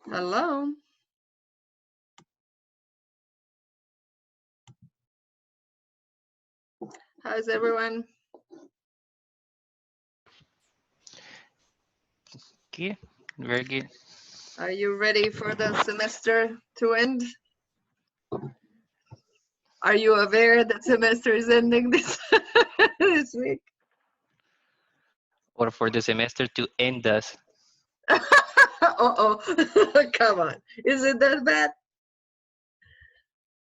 Hello. How's everyone? Okay, very good. Are you ready for the semester to end? Are you aware that semester is ending this this week? Or for the semester to end us. Uh-oh. Come on. Is it that bad?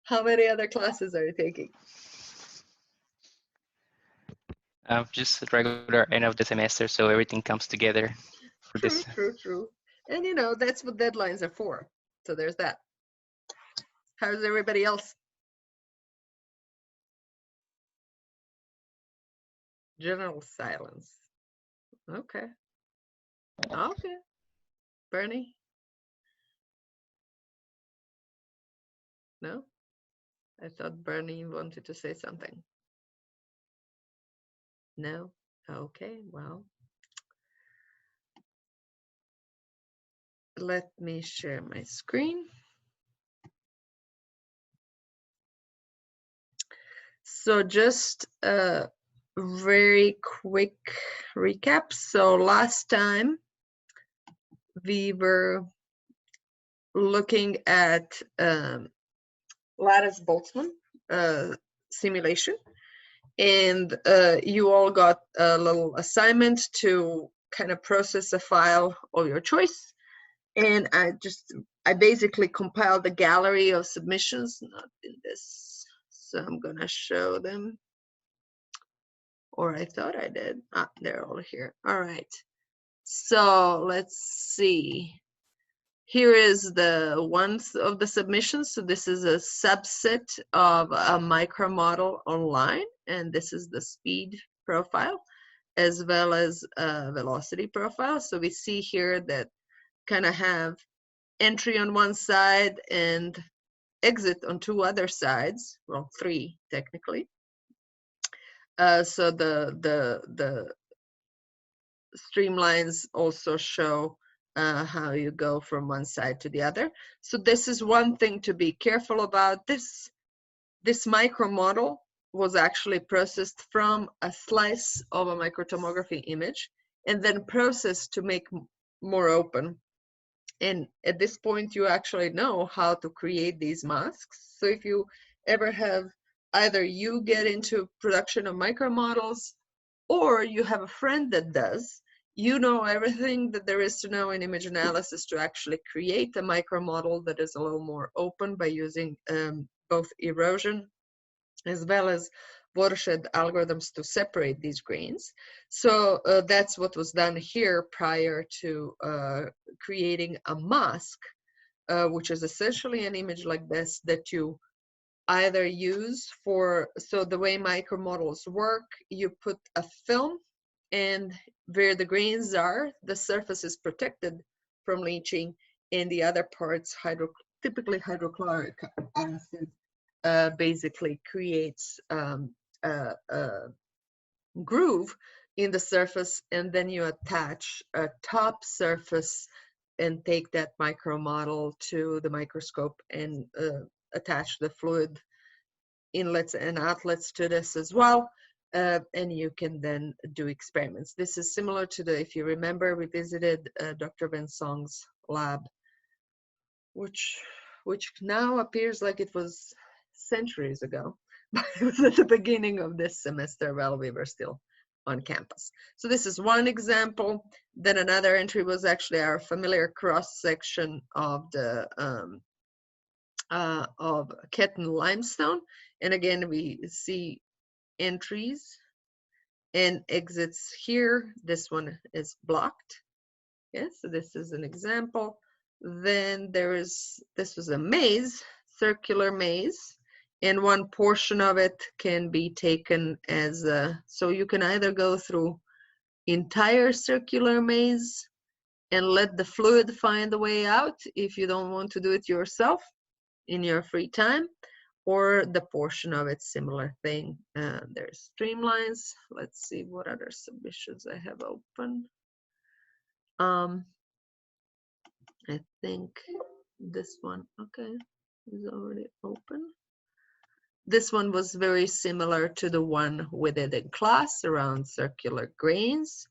How many other classes are you taking? Just regular end of the semester, so everything comes together for True, this. true, true. And you know, that's what deadlines are for. So there's that. How's everybody else? General silence. Okay. Okay. Bernie? No? I thought Bernie wanted to say something. No? Okay, well. Let me share my screen. So just a very quick recap. So last time we were looking at Lattice-Boltzmann simulation, and you all got a little assignment to kind of process a file of your choice. And I basically compiled a gallery of submissions, not in this, so I'm gonna show them, or I thought I did. Ah, they're all here. All right, so let's see. Here is the ones of the submissions. So this is a subset of a micro model online, and this is the speed profile as well as a velocity profile. So we see here that kind of have entry on one side and exit on two other sides, well, three technically. So the streamlines also show how you go from one side to the other. So this is one thing to be careful about. This micro model was actually processed from a slice of a microtomography image and then processed to make more open. And at this point, you actually know how to create these masks. So if you ever have either you get into production of micro models or you have a friend that does, you know everything that there is to know in image analysis to actually create a micro model that is a little more open by using both erosion as well as watershed algorithms to separate these grains. So that's what was done here prior to creating a mask, which is essentially an image like this that you either use for, so the way micromodels work, you put a film, and where the grains are, the surface is protected from leaching, and the other parts, typically hydrochloric acid, basically creates a groove in the surface, and then you attach a top surface and take that micro model to the microscope and attach the fluid inlets and outlets to this as well. And you can then do experiments. This is similar to the, if you remember, we visited Dr. Bensong's lab, which now appears like it was centuries ago, but it was at the beginning of this semester while we were still on campus. So this is one example. Then another entry was actually our familiar cross section of the of Ketten limestone, and again we see entries and exits here. This one is blocked. Yes, so this is an example. Then this was a maze, circular maze, and one portion of it can be taken as a, so you can either go through entire circular maze and let the fluid find the way out if you don't want to do it yourself in your free time, or the portion of it, similar thing. There's streamlines. Let's see what other submissions I have open. I think this one, okay, is already open. This one was very similar to the one we did in class around circular grains.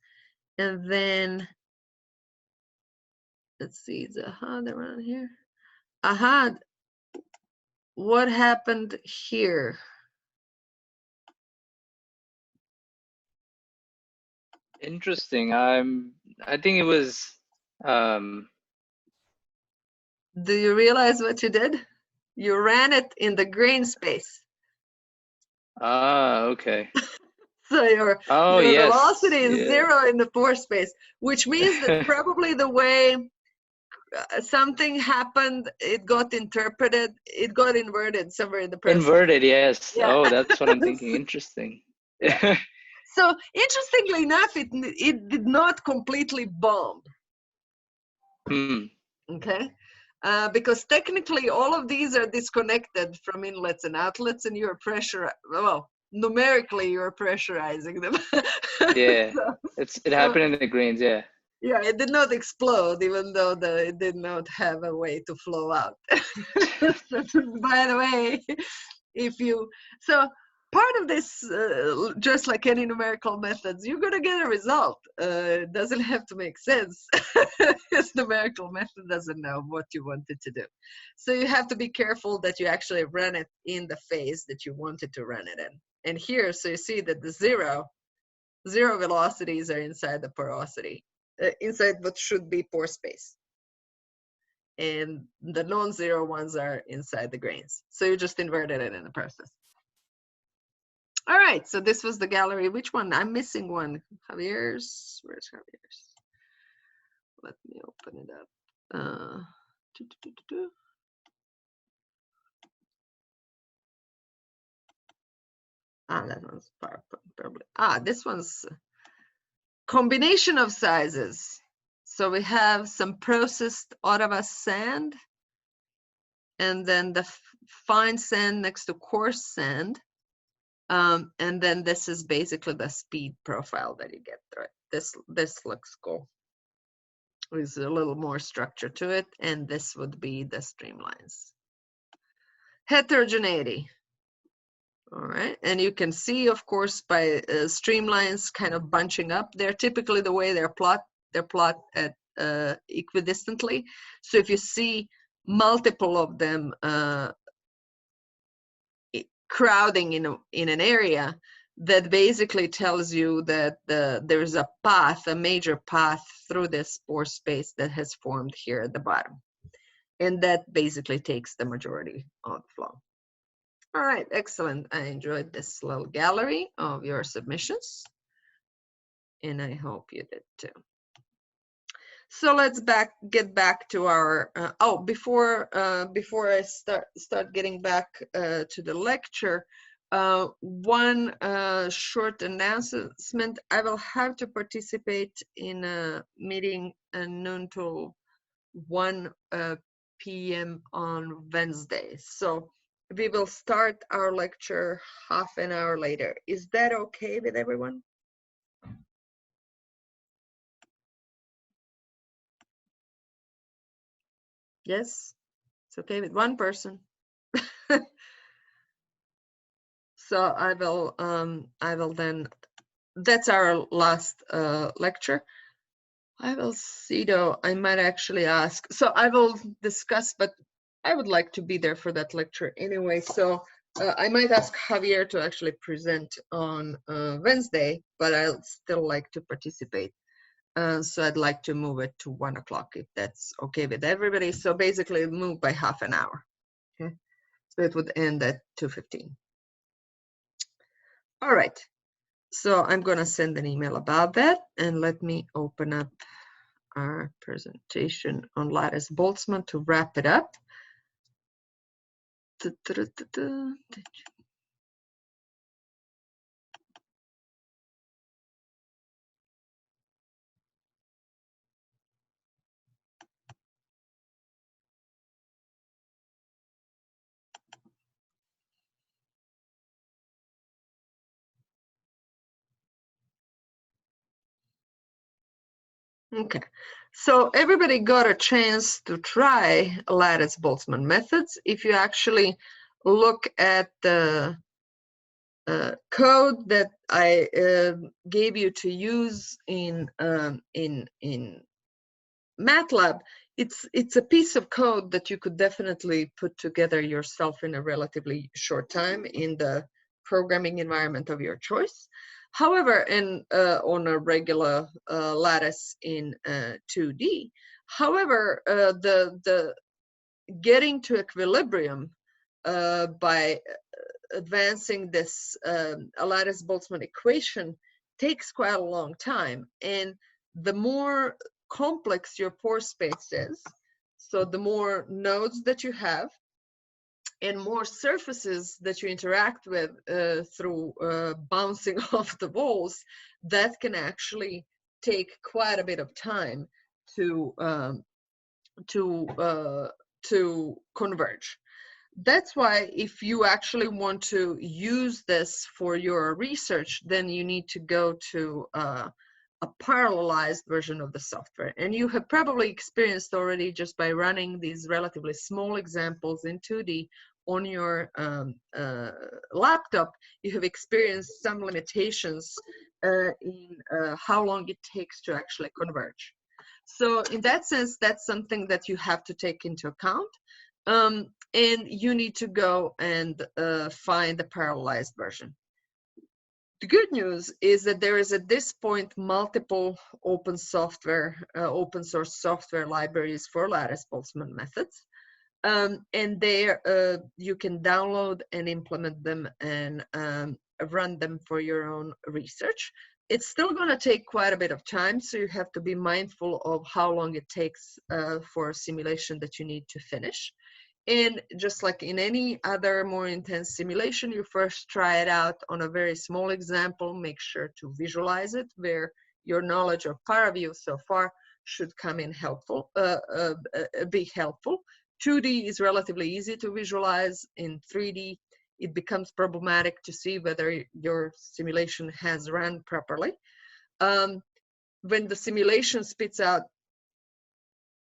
And then, let's see, the aha around here. Aha, what happened here? Interesting. I think it was Do you realize what you did? You ran it in the grain space. okay. So your Yes. velocity is Yeah. 0 in the pore space, which means that probably the way something happened, it got interpreted, it got inverted somewhere in the process. Inverted, yes. Yeah. Oh, that's what I'm thinking. Interesting. Yeah. So interestingly enough, it did not completely bomb. Okay. Because technically all of these are disconnected from inlets and outlets, and you're well, numerically you're pressurizing them. Yeah. It happened in the grains, yeah. Yeah, it did not explode, even though it did not have a way to flow out. By the way, part of this, just like any numerical methods, you're going to get a result. It doesn't have to make sense. This numerical method doesn't know what you wanted to do. So you have to be careful that you actually run it in the phase that you wanted to run it in. And here, so you see that the zero velocities are inside the porosity, inside what should be pore space. And the non-zero ones are inside the grains. So you just inverted it in the process. All right, so this was the gallery. Which one? I'm missing one. Javier's. Where's Javier's? Let me open it up. That one's PowerPoint probably. This one's combination of sizes. So we have some processed Ottawa sand, and then the fine sand next to coarse sand. And then this is basically the speed profile that you get through it. This looks cool. There's a little more structure to it, and this would be the streamlines. Heterogeneity. All right, and you can see, of course, by streamlines kind of bunching up. They're typically the way they're plot at equidistantly. So if you see multiple of them crowding in an area, that basically tells you that there's a path, a major path through this pore space that has formed here at the bottom. And that basically takes the majority of the flow. All right, excellent. I enjoyed this little gallery of your submissions, and I hope you did too. So let's get back to our, before I start getting back to the lecture, one short announcement. I will have to participate in a meeting noon till 1 p.m. on Wednesday. So we will start our lecture half an hour later. Is that okay with everyone? Yes, it's okay with one person. So I will then, that's our last lecture. I will see though, I might actually ask, so I will discuss, but I would like to be there for that lecture anyway. So I might ask Javier to actually present on Wednesday, but I'll still like to participate. So I'd like to move it to 1 o'clock if that's okay with everybody. So basically move by half an hour. Okay, so it would end at 2:15. All right, so I'm gonna send an email about that, and let me open up our presentation on Lattice Boltzmann to wrap it up. Okay, so everybody got a chance to try Lattice-Boltzmann methods. If you actually look at the code that I gave you to use in MATLAB, it's a piece of code that you could definitely put together yourself in a relatively short time in the programming environment of your choice. However, on a regular lattice in 2D, however, the getting to equilibrium by advancing this Lattice-Boltzmann equation takes quite a long time, and the more complex your pore space is, so the more nodes that you have and more surfaces that you interact with through bouncing off the walls, that can actually take quite a bit of time to converge. That's why if you actually want to use this for your research, then you need to go to a parallelized version of the software. And you have probably experienced already just by running these relatively small examples in 2D on your laptop, you have experienced some limitations in how long it takes to actually converge. So in that sense, that's something that you have to take into account. And you need to go and find the parallelized version. The good news is that there is at this point multiple open source software libraries for Lattice-Boltzmann methods. And there you can download and implement them and run them for your own research. It's still going to take quite a bit of time, so you have to be mindful of how long it takes for a simulation that you need to finish. And just like in any other more intense simulation, you first try it out on a very small example, make sure to visualize it, where your knowledge of ParaView so far should come in helpful, be helpful. 2D is relatively easy to visualize. In 3D, it becomes problematic to see whether your simulation has run properly. When the simulation spits out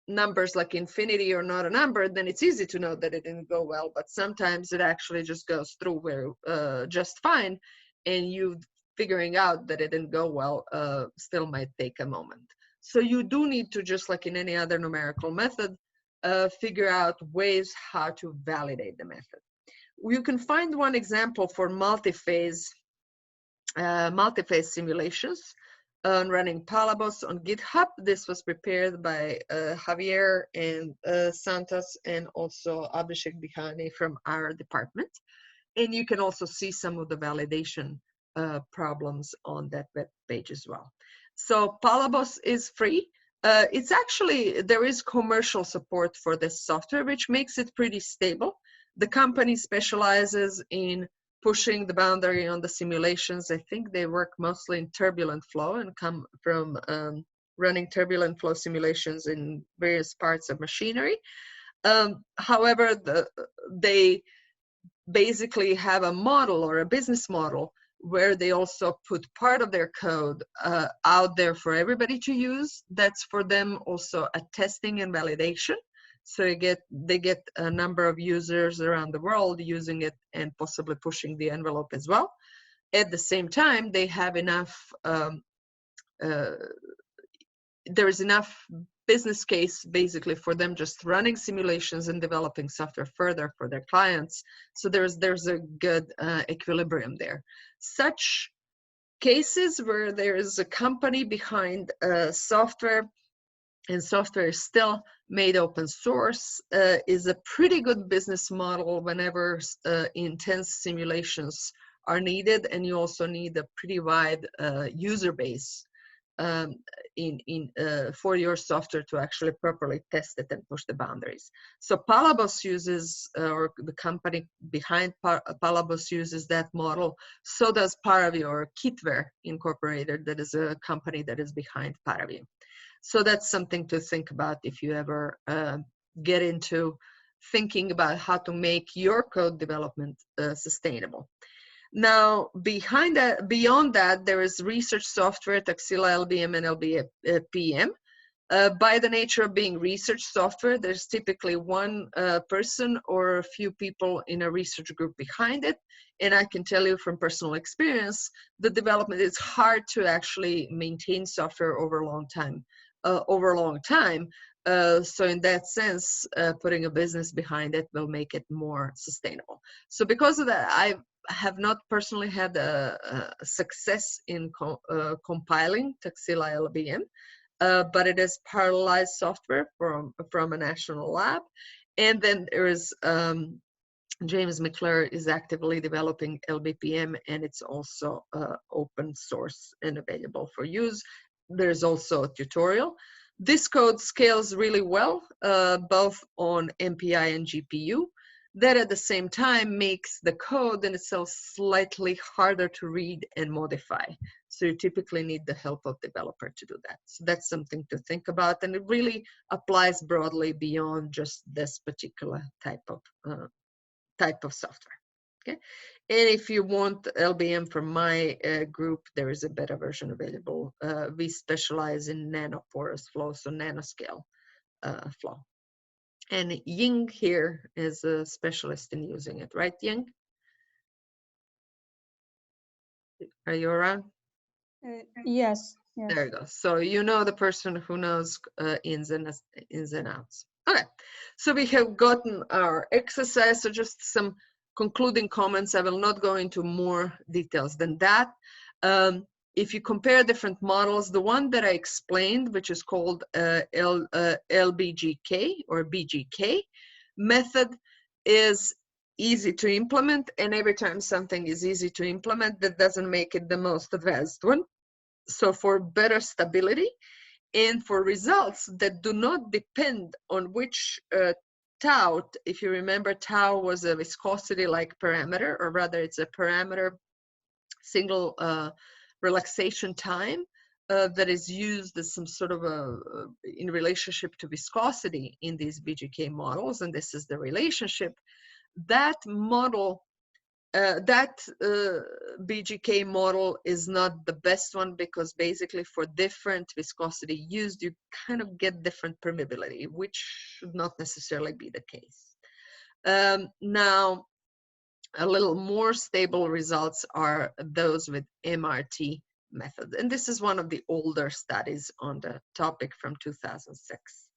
numbers like infinity or not a number, then it's easy to know that it didn't go well, but sometimes it actually just goes through where just fine, and you figuring out that it didn't go well still might take a moment. So you do need to, just like in any other numerical method, figure out ways how to validate the method. You can find one example for multi-phase simulations running Palabos on GitHub. This was prepared by Javier and Santos and also Abhishek Bihani from our department. And you can also see some of the validation problems on that web page as well. So Palabos is free. It's actually, there is commercial support for this software, which makes it pretty stable. The company specializes in pushing the boundary on the simulations. I think they work mostly in turbulent flow and come from running turbulent flow simulations in various parts of machinery. However, they basically have a model or a business model where they also put part of their code out there for everybody to use. That's for them also a testing and validation. So they get a number of users around the world using it and possibly pushing the envelope as well. At the same time, they have enough, there is enough business case basically for them just running simulations and developing software further for their clients. So there's a good equilibrium there. Such cases where there is a company behind software and software is still made open source is a pretty good business model whenever intense simulations are needed, and you also need a pretty wide user base for your software to actually properly test it and push the boundaries. So Palabos uses, or the company behind Palabos uses that model. So does ParaView, or Kitware Incorporated, that is a company that is behind ParaView. So that's something to think about if you ever get into thinking about how to make your code development sustainable. Now, beyond that, there is research software, Taxila LBM and LBPM. By the nature of being research software, there's typically one person or a few people in a research group behind it. And I can tell you from personal experience, the development is hard to actually maintain software over a long time. So in that sense, putting a business behind it will make it more sustainable. So because of that, I have not personally had a success in compiling Taxila LBM. But it is parallelized software from a national lab. And then there is James McClure is actively developing LBPM, and it's also open source and available for use. There's also a tutorial. This code scales really well, both on MPI and GPU. That at the same time makes the code in itself slightly harder to read and modify. So you typically need the help of developer to do that. So that's something to think about, and it really applies broadly beyond just this particular type of software. Okay, and if you want LBM from my group, there is a better version available. We specialize in nanoporous flow, so nanoscale flow. And Ying here is a specialist in using it, right, Ying? Are you around? Yes. There you go. So you know the person who knows ins and outs. Okay, so we have gotten our exercise. So just some concluding comments. I will not go into more details than that. If you compare different models, the one that I explained, which is called LBGK or BGK method, is easy to implement. And every time something is easy to implement, that doesn't make it the most advanced one. So for better stability and for results that do not depend on which tau, if you remember, tau was a viscosity-like parameter, or rather it's a parameter, single relaxation time that is used as some sort of in relationship to viscosity in these BGK models, and this is the relationship. That model, BGK model is not the best one, because basically for different viscosity used, you kind of get different permeability, which should not necessarily be the case. Now, a little more stable results are those with MRT method. And this is one of the older studies on the topic from 2006.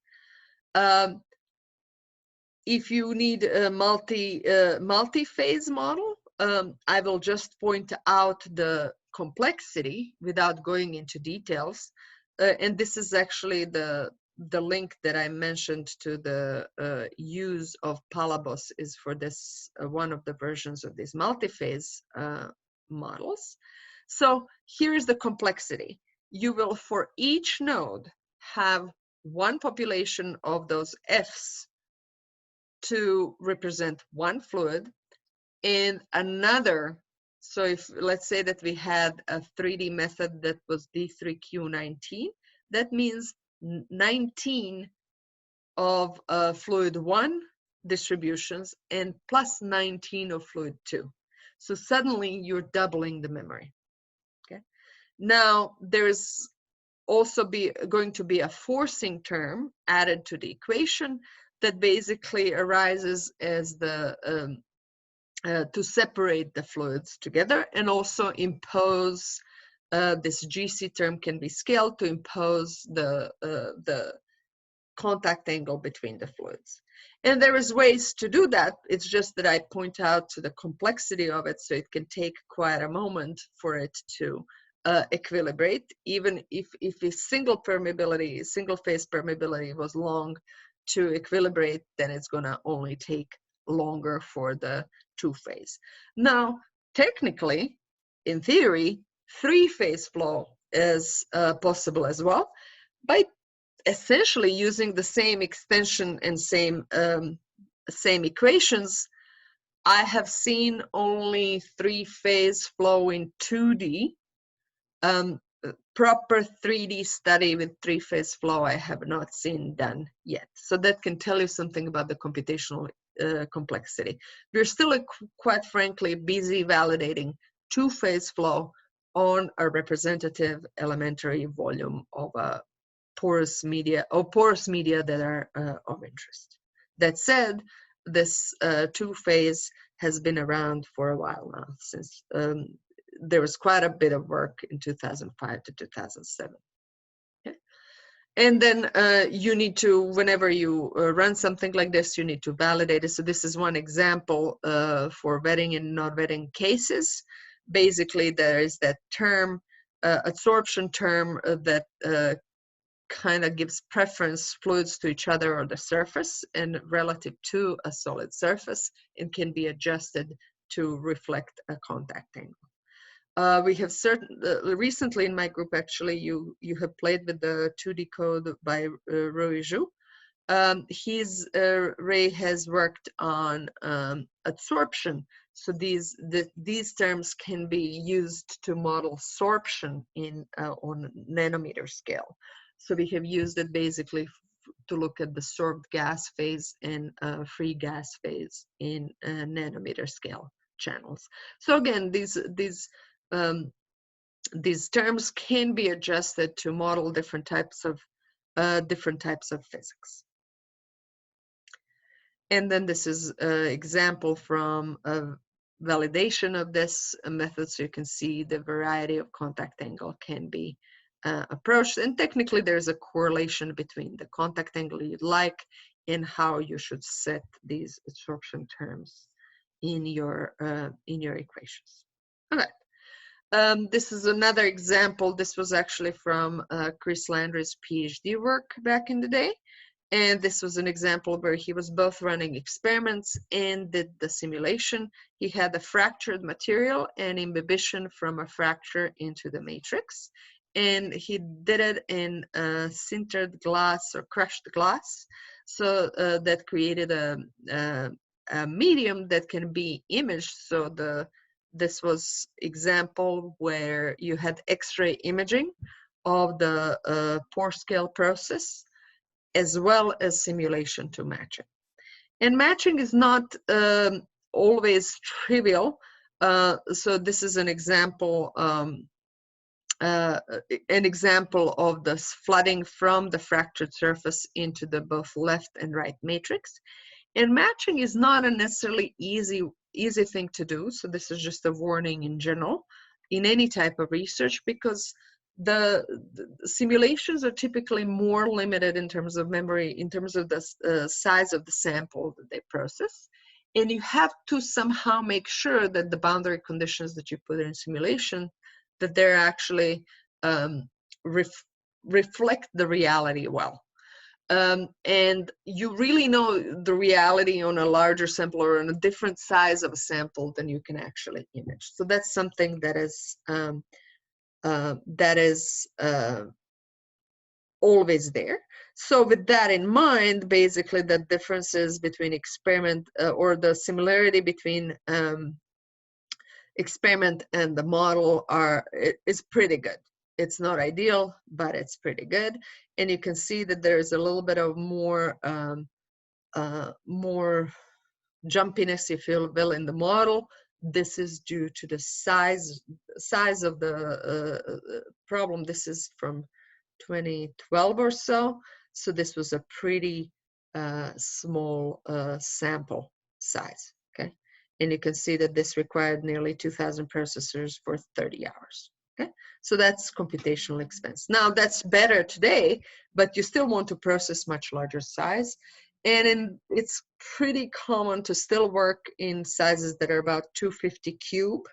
If you need a multi-phase model, I will just point out the complexity without going into details. And this is actually the link that I mentioned to the use of Palabos is for this one of the versions of these multi-phase models. So here's the complexity. You will, for each node, have one population of those Fs to represent one fluid, and another. So if, let's say that we had a 3D method that was D3Q19, that means 19 of fluid 1 distributions and plus 19 of fluid 2. So suddenly you're doubling the memory. Okay. Now there's also going to be a forcing term added to the equation that basically arises as the to separate the fluids together, and also impose this GC term can be scaled to impose the contact angle between the fluids. And there is ways to do that. It's just that I point out to the complexity of it, so it can take quite a moment for it to equilibrate. Even if a single phase permeability was long to equilibrate, then it's gonna only take longer for the 2-phase. Now, technically, in theory, 3-phase flow is possible as well, by essentially using the same extension and same equations. I have seen only 3-phase flow in 2D. Proper 3D study with 3-phase flow I have not seen done yet. So that can tell you something about the computational complexity. We're still, quite frankly, busy validating 2-phase flow on a representative elementary volume of a porous media that are of interest. That said, this two-phase has been around for a while now, since there was quite a bit of work in 2005 to 2007. Okay? And then you need to, whenever you run something like this, you need to validate it. So this is one example for vetting and not vetting cases. Basically, there is that term, adsorption term that kind of gives preference fluids to each other or the surface and relative to a solid surface, and can be adjusted to reflect a contact angle. We have recently in my group, actually, you have played with the 2D code by Rui Zhu. Ray has worked on adsorption. So these terms can be used to model sorption on nanometer scale. So we have used it basically to look at the sorbed gas phase and free gas phase in nanometer scale channels. So again, these terms can be adjusted to model different types of physics. And then this is an example from a validation of this method, so you can see the variety of contact angle can be approached. And technically, there's a correlation between the contact angle you'd like and how you should set these adsorption terms in your equations. Okay. This is another example. This was actually from Chris Landry's PhD work back in the day. And this was an example where he was both running experiments and did the simulation. He had a fractured material and imbibition from a fracture into the matrix. And he did it in sintered glass or crushed glass. So that created a medium that can be imaged. So this was example where you had X-ray imaging of the pore scale process, as well as simulation to match it. And matching is not always trivial. So this is an example of this flooding from the fractured surface into the both left and right matrix. And matching is not a necessarily easy thing to do. So this is just a warning in general in any type of research, because the simulations are typically more limited in terms of memory, in terms of the size of the sample that they process. And you have to somehow make sure that the boundary conditions that you put in simulation, that they're actually reflect the reality well. And you really know the reality on a larger sample or on a different size of a sample than you can actually image. So that's something that is always there. So with that in mind, basically the differences between experiment or the similarity between experiment and the model is pretty good. It's not ideal, but it's pretty good. And you can see that there's a little bit of more jumpiness, if you will, in the model. This is due to the size of the problem. This is from 2012 or so. So this was a pretty small sample size, okay? And you can see that this required nearly 2,000 processors for 30 hours, okay? So that's computational expense. Now that's better today, but you still want to process much larger size. And it's pretty common to still work in sizes that are about 250 cube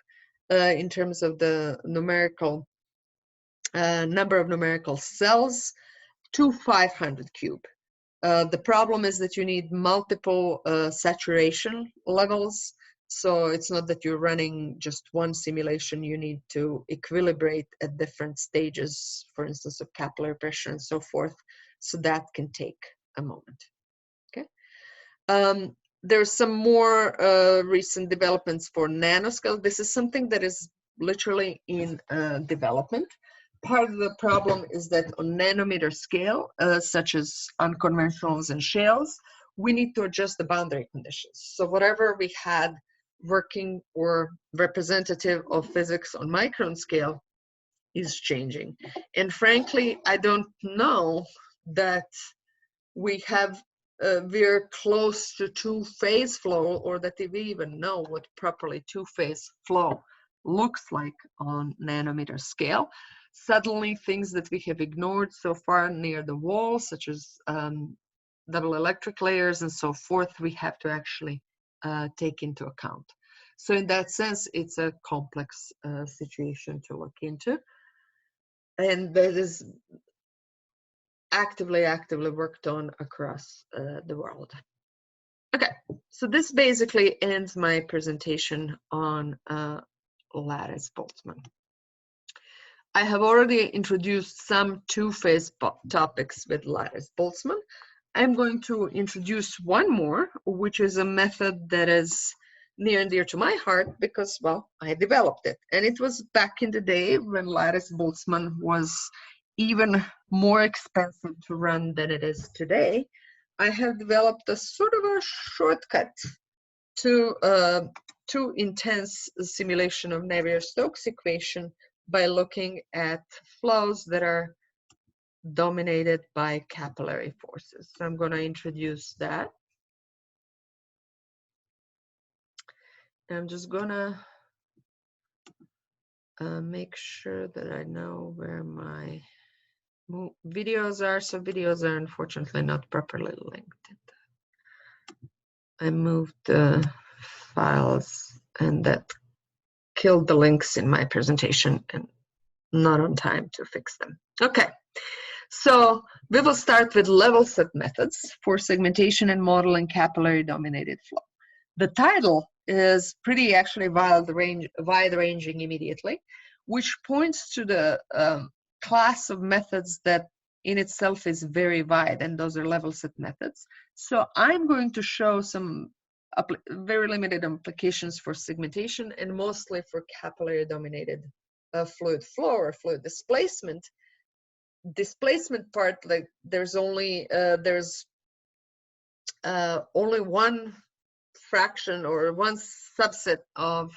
in terms of the numerical number of numerical cells to 500 cube. The problem is that you need multiple saturation levels. So it's not that you're running just one simulation. You need to equilibrate at different stages, for instance, of capillary pressure and so forth. So that can take a moment. There's some more recent developments for nanoscale. This is something that is literally in development. Part of the problem is that on nanometer scale, such as unconventionals and shales, we need to adjust the boundary conditions. So whatever we had working or representative of physics on micron scale, is changing. And frankly, I don't know that we're close to two-phase flow, or that we even know what properly two-phase flow looks like on nanometer scale. Suddenly, things that we have ignored so far near the wall, such as double electric layers and so forth, we have to actually take into account. So in that sense, it's a complex situation to look into. And that is actively worked on across the world. Okay, so this basically ends my presentation on lattice Boltzmann. I have already introduced some two-phase topics with lattice Boltzmann. I'm going to introduce one more, which is a method that is near and dear to my heart because, well, I developed it. And it was back in the day when lattice Boltzmann was even more expensive to run than it is today. I have developed a sort of a shortcut to intense simulation of Navier-Stokes equation by looking at flows that are dominated by capillary forces. So I'm going to introduce that. I'm just going to make sure that I know where my videos are. So videos are unfortunately not properly linked. I moved the files and that killed the links in my presentation and not on time to fix them. Okay, so we will start with level set methods for segmentation and modeling capillary dominated flow. The title is pretty actually wide-ranging immediately, which points to the class of methods that in itself is very wide, and those are level set methods. So I'm going to show some very limited applications for segmentation and mostly for capillary dominated fluid flow or fluid displacement. Displacement part, like there's only one fraction or one subset of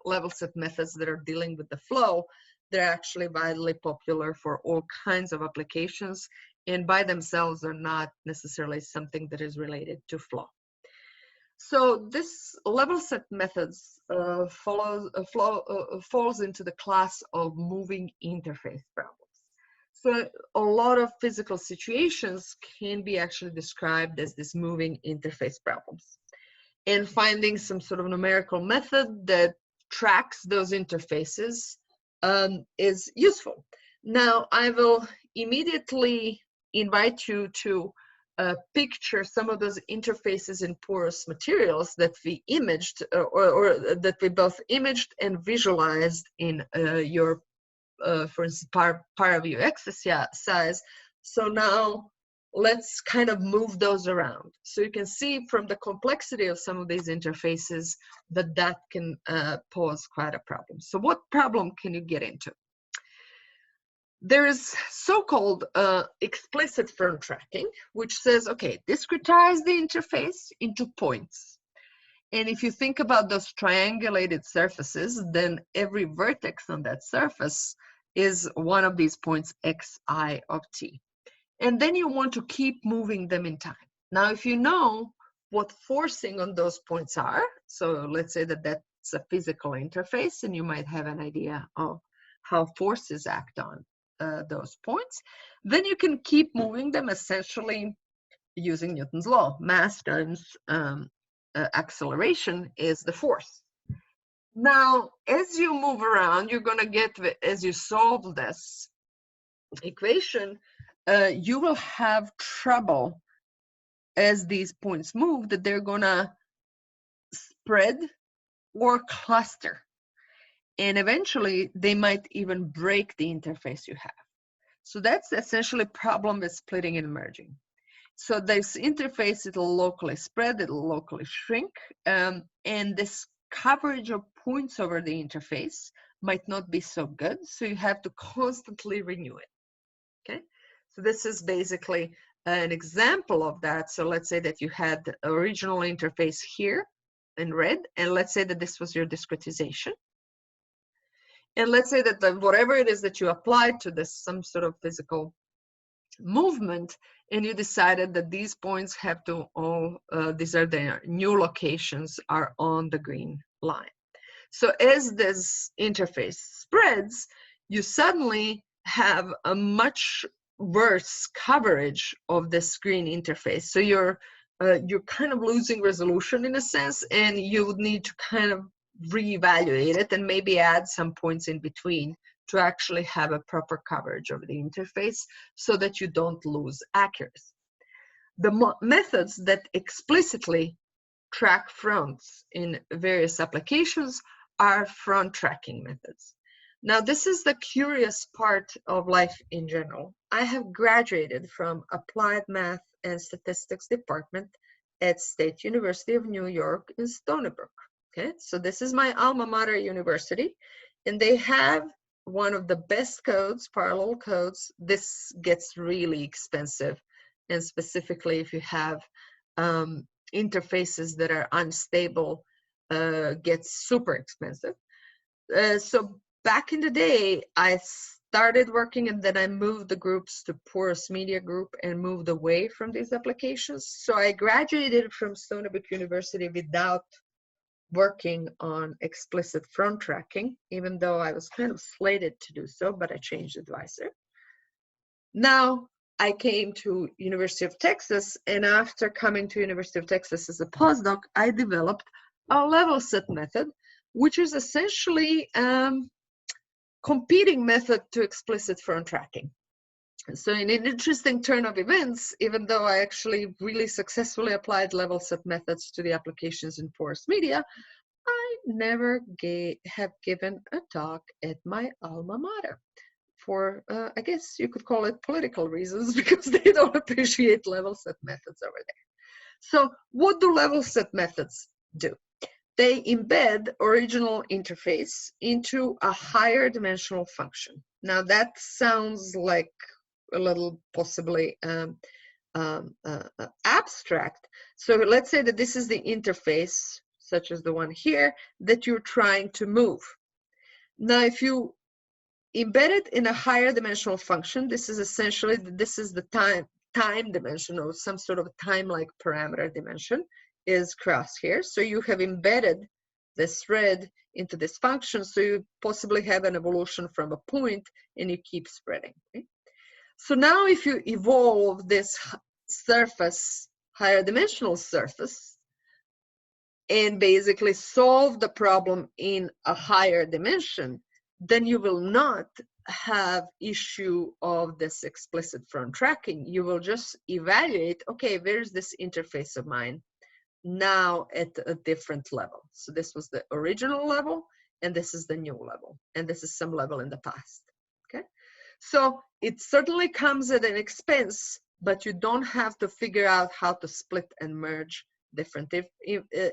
level set methods that are dealing with the flow. They're actually widely popular for all kinds of applications, and by themselves are not necessarily something that is related to flow. So this level set methods falls into the class of moving interface problems. So a lot of physical situations can be actually described as this moving interface problems. And finding some sort of numerical method that tracks those interfaces is useful. Now, I will immediately invite you to picture some of those interfaces in porous materials that we imaged or that we both imaged and visualized in your, for instance, ParaView exercise. So now let's kind of move those around. So you can see from the complexity of some of these interfaces that can pose quite a problem. So what problem can you get into? There is so-called explicit firm tracking, which says, okay, discretize the interface into points. And if you think about those triangulated surfaces, then every vertex on that surface is one of these points xi of t. And then you want to keep moving them in time. Now, if you know what forcing on those points are, so let's say that that's a physical interface, and you might have an idea of how forces act on those points, then you can keep moving them essentially using Newton's law. Mass times acceleration is the force. Now, as you move around, you're going to get, as you solve this equation, you will have trouble as these points move, that they're going to spread or cluster. And eventually, they might even break the interface you have. So that's essentially a problem with splitting and merging. So this interface, it'll locally spread, it'll locally shrink, and this coverage of points over the interface might not be so good, so you have to constantly renew it, okay? So this is basically an example of that. So let's say that you had the original interface here in red, and let's say that this was your discretization. And let's say that whatever it is that you applied to this, some sort of physical movement, and you decided that these points have to all, these are their new locations, are on the green line. So as this interface spreads, you suddenly have a much worse coverage of the screen interface. So you're kind of losing resolution in a sense, and you would need to kind of reevaluate it and maybe add some points in between to actually have a proper coverage of the interface so that you don't lose accuracy. The methods that explicitly track fronts in various applications are front tracking methods. Now, this is the curious part of life in general. I have graduated from Applied Math and Statistics Department at State University of New York in Stony Brook. Okay, so this is my alma mater university, and they have one of the best codes, parallel codes. This gets really expensive, and specifically if you have interfaces that are unstable, gets super expensive. So back in the day, I started working, and then I moved the groups to Porous Media Group and moved away from these applications. So I graduated from Stony Brook University without working on explicit front tracking, even though I was kind of slated to do so, but I changed advisor. Now I came to University of Texas, and after coming to University of Texas as a postdoc, I developed a LevelSet method, which is essentially competing method to explicit front tracking. So in an interesting turn of events, even though I actually really successfully applied LevelSet methods to the applications in Porous Media, I never have given a talk at my alma mater for, I guess you could call it political reasons, because they don't appreciate LevelSet methods over there. So what do LevelSet methods do? They embed original interface into a higher dimensional function. Now that sounds like a little possibly abstract. So let's say that this is the interface, such as the one here, that you're trying to move. Now, if you embed it in a higher dimensional function, this is essentially, this is the time dimension, or some sort of time-like parameter dimension is crossed here. So you have embedded this thread into this function, so you possibly have an evolution from a point, and you keep spreading. Okay? So now if you evolve this surface, higher dimensional surface, and basically solve the problem in a higher dimension, then you will not have issue of this explicit front tracking. You will just evaluate, okay, where's this interface of mine now at a different level. So this was the original level, and this is the new level, and this is some level in the past. Okay, so it certainly comes at an expense, but you don't have to figure out how to split and merge different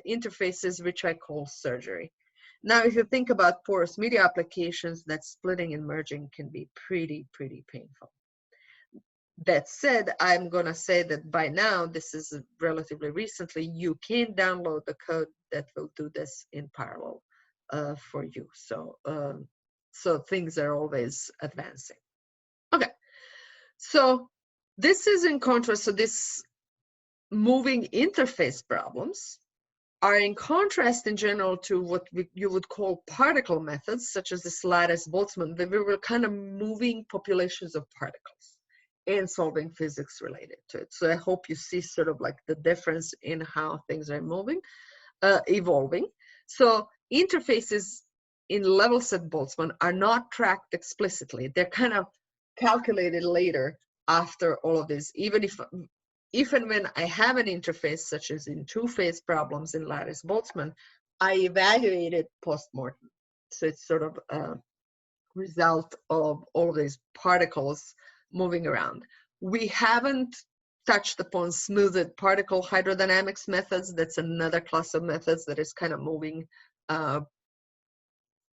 interfaces, which I call surgery. Now, if you think about porous media applications, that splitting and merging can be pretty painful. That said, I'm going to say that by now, this is relatively recently, you can download the code that will do this in parallel for you. So, so things are always advancing. Okay, so this is in contrast. So this moving interface problems are in contrast in general to what you would call particle methods, such as this lattice-Boltzmann, where we were kind of moving populations of particles and solving physics related to it. So I hope you see sort of like the difference in how things are moving, evolving. So interfaces in LevelSet-Boltzmann are not tracked explicitly. They're kind of calculated later after all of this, even if and when I have an interface, such as in two-phase problems in lattice-Boltzmann, I evaluate it post-mortem. So it's sort of a result of all of these particles moving around. We haven't touched upon smoothed particle hydrodynamics methods. That's another class of methods that is kind of moving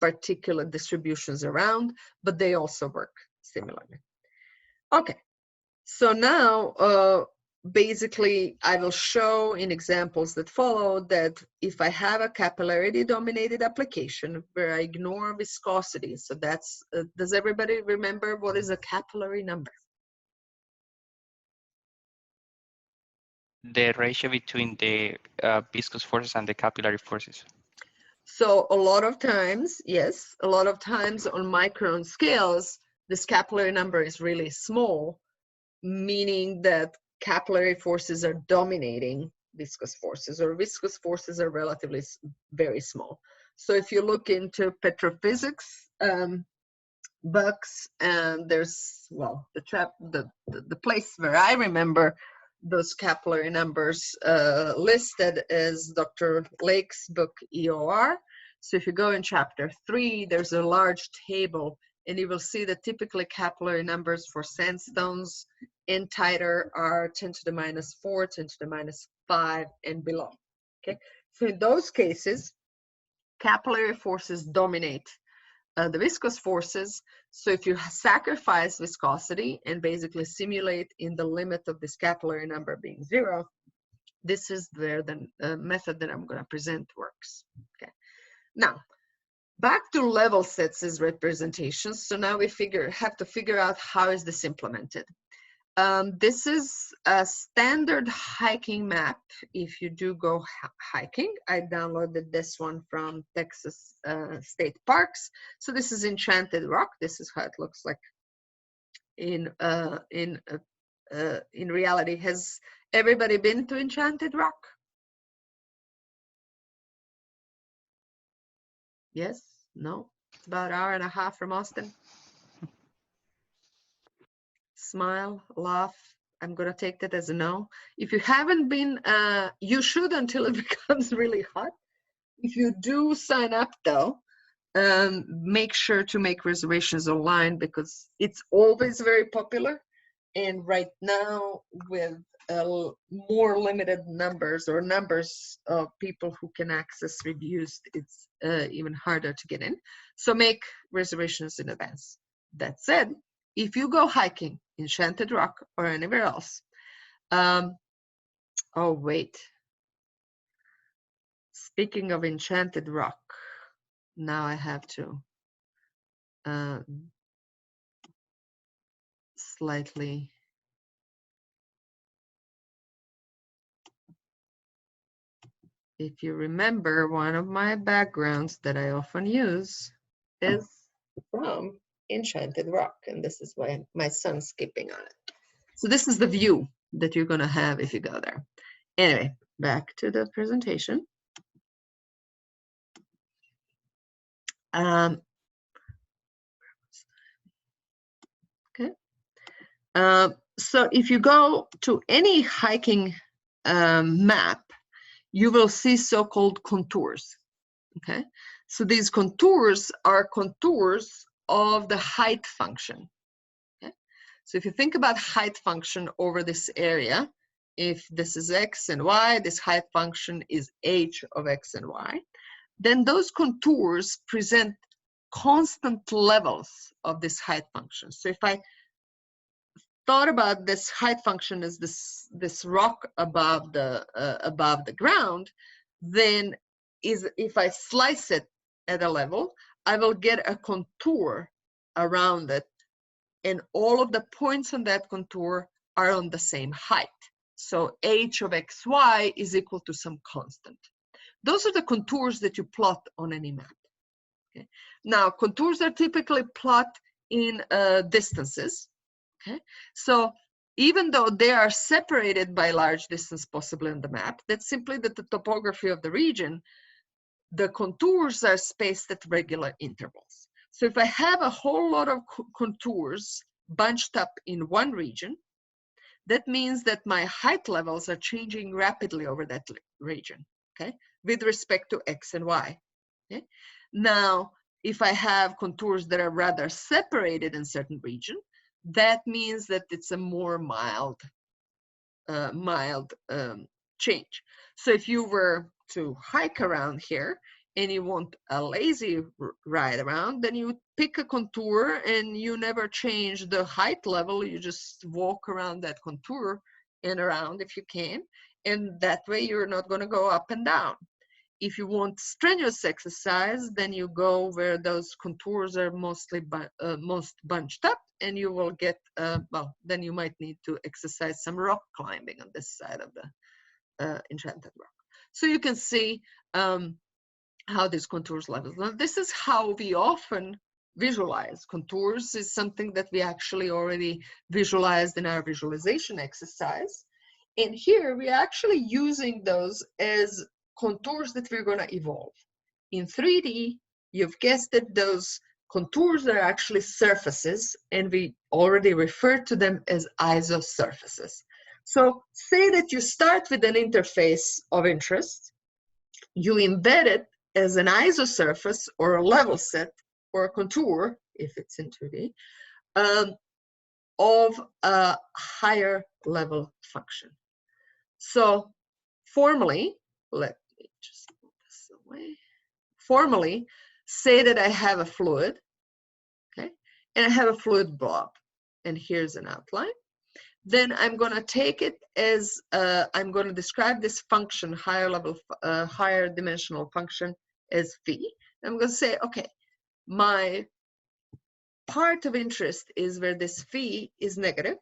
particular distributions around, but they also work similarly. Okay, so now basically, I will show in examples that follow that if I have a capillarity dominated application where I ignore viscosity, so that's, does everybody remember what is a capillary number? The ratio between the viscous forces and the capillary forces. So a lot of times, yes, a lot of times on micron scales, this capillary number is really small, meaning that capillary forces are dominating viscous forces, or viscous forces are relatively very small. So if you look into petrophysics books, and there's, well, the place where I remember those capillary numbers listed is Dr. Lake's book EOR. So if you go in chapter 3, there's a large table, and you will see that typically capillary numbers for sandstones and tighter are 10 to the minus 4, 10 to the minus 5, and below. Okay, so in those cases, capillary forces dominate the viscous forces. So if you sacrifice viscosity and basically simulate in the limit of this capillary number being 0, this is where the method that I'm going to present works. Okay. Now, back to LevelSets as representations. So now we have to figure out how is this implemented. This is a standard hiking map. If you do go hiking, I downloaded this one from Texas State Parks. So this is Enchanted Rock. This is how it looks like in reality. Has everybody been to Enchanted Rock? Yes? No? It's about an hour and a half from Austin. Smile, laugh. I'm going to take that as a no. If you haven't been, you should until it becomes really hot. If you do sign up though, make sure to make reservations online because it's always very popular. And right now with more limited numbers or numbers of people who can access reviews, it's even harder to get in. So make reservations in advance. That said, if you go hiking in Enchanted Rock or anywhere else, oh wait, speaking of Enchanted Rock, now I have to slightly if you remember, one of my backgrounds that I often use is from Enchanted Rock, and this is why my son's skipping on it. So this is the view that you're going to have if you go there. Anyway, back to the presentation. Okay. So if you go to any hiking map, you will see so-called contours. Okay, so these contours are contours of the height function. Okay, so if you think about height function over this area, if this is x and y, this height function is h of x and y, then those contours present constant levels of this height function. So if I thought about this height function as this rock above the ground, then if I slice it at a level, I will get a contour around it, and all of the points on that contour are on the same height. So h of xy is equal to some constant. Those are the contours that you plot on any map. Okay. Now, contours are typically plotted in distances. Okay, so even though they are separated by large distance possibly on the map, that's simply that the topography of the region, the contours are spaced at regular intervals. So if I have a whole lot of contours bunched up in one region, that means that my height levels are changing rapidly over that region, okay, with respect to x and y. Okay? Now, if I have contours that are rather separated in certain region, that means that it's a more mild change. So if you were to hike around here and you want a lazy ride around, then you pick a contour and you never change the height level. You just walk around that contour and around if you can, and that way you're not going to go up and down. If you want strenuous exercise, then you go where those contours are mostly most bunched up, and you will get, well, then you might need to exercise some rock climbing on this side of the enchanted rock. So you can see how these contours levels. Now, this is how we often visualize. Contours is something that we actually already visualized in our visualization exercise. And here we're actually using those as contours that we're going to evolve. In 3D, you've guessed it, those contours are actually surfaces, and we already referred to them as isosurfaces. So say that you start with an interface of interest, you embed it as an isosurface or a level set or a contour, if it's in 2D, of a higher level function. So formally, let me just move this away. Formally, say that I have a fluid, okay, and I have a fluid blob, and here's an outline. Then I'm going to take it as, I'm going to describe this function, higher level, higher dimensional function as phi. I'm going to say, okay, my part of interest is where this phi is negative,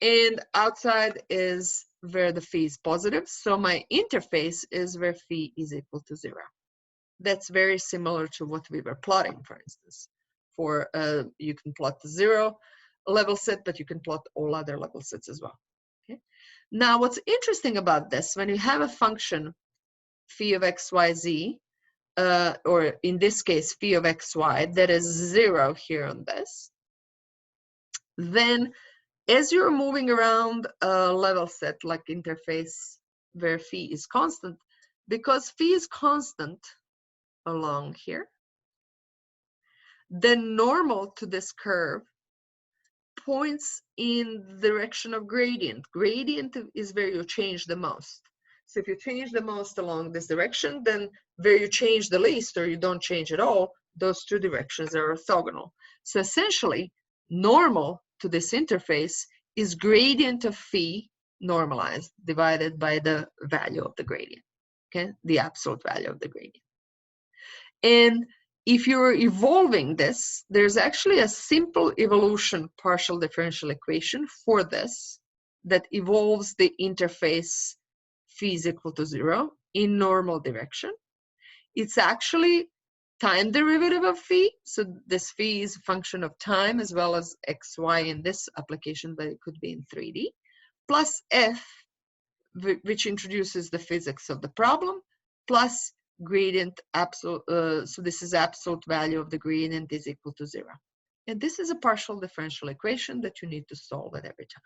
and outside is where the phi is positive. So my interface is where phi is equal to 0. That's very similar to what we were plotting, for instance. For you can plot the 0 level set, but you can plot all other level sets as well. Okay. Now, what's interesting about this, when you have a function phi of x, y, z, or in this case phi of x, y, that is 0 here on this, then as you're moving around a level set like interface where phi is constant, because phi is constant along here, then normal to this curve points in the direction of gradient. Gradient is where you change the most. So if you change the most along this direction, then where you change the least or you don't change at all, those two directions are orthogonal. So essentially, normal to this interface is gradient of phi normalized divided by the value of the gradient, okay? The absolute value of the gradient. And if you're evolving this, there's actually a simple evolution partial differential equation for this that evolves the interface phi is equal to 0 in normal direction. It's actually time derivative of phi. So this phi is a function of time as well as x, y in this application, but it could be in 3D, plus f, which introduces the physics of the problem, plus gradient absolute, so this is absolute value of the gradient is equal to 0. And this is a partial differential equation that you need to solve at every time.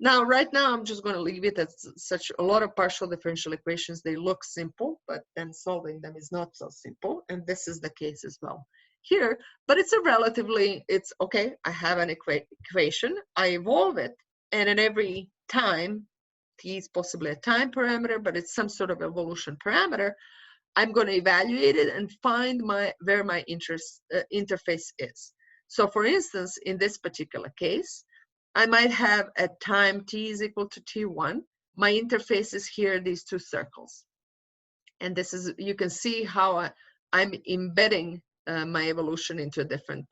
Now, right now, I'm just going to leave it as such. A lot of partial differential equations, they look simple, but then solving them is not so simple. And this is the case as well here. But it's a relatively, it's okay, I have an equation, I evolve it, and in every time, t is possibly a time parameter, but it's some sort of evolution parameter, I'm going to evaluate it and find where my interface is. So for instance, in this particular case, I might have at time t is equal to t1, my interface is here, these two circles. And this is, you can see how I'm embedding my evolution into a different,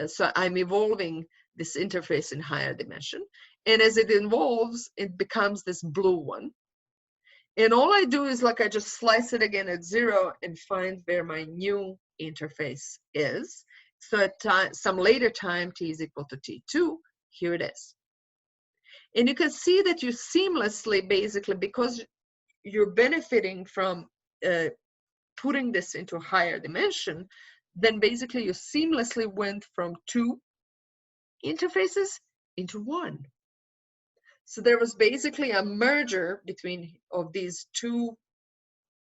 so I'm evolving this interface in higher dimension. And as it evolves, it becomes this blue one. And all I do is like I just slice it again at 0 and find where my new interface is. So at some later time, t is equal to t2, here it is. And you can see that you seamlessly, basically, because you're benefiting from putting this into a higher dimension, then basically you seamlessly went from 2 interfaces into 1. So there was basically a merger between of these 2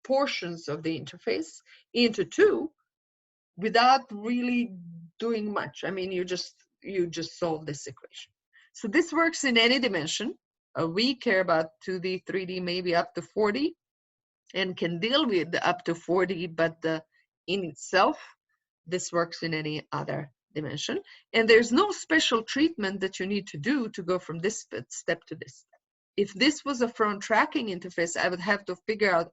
portions of the interface into 2 without really doing much. I mean, you just solve this equation. So this works in any dimension. We care about 2D, 3D, maybe up to 4D, and can deal with up to 4D, but in itself, this works in any other dimension, and there's no special treatment that you need to do to go from this step to this step. If this was a front tracking interface, I would have to figure out,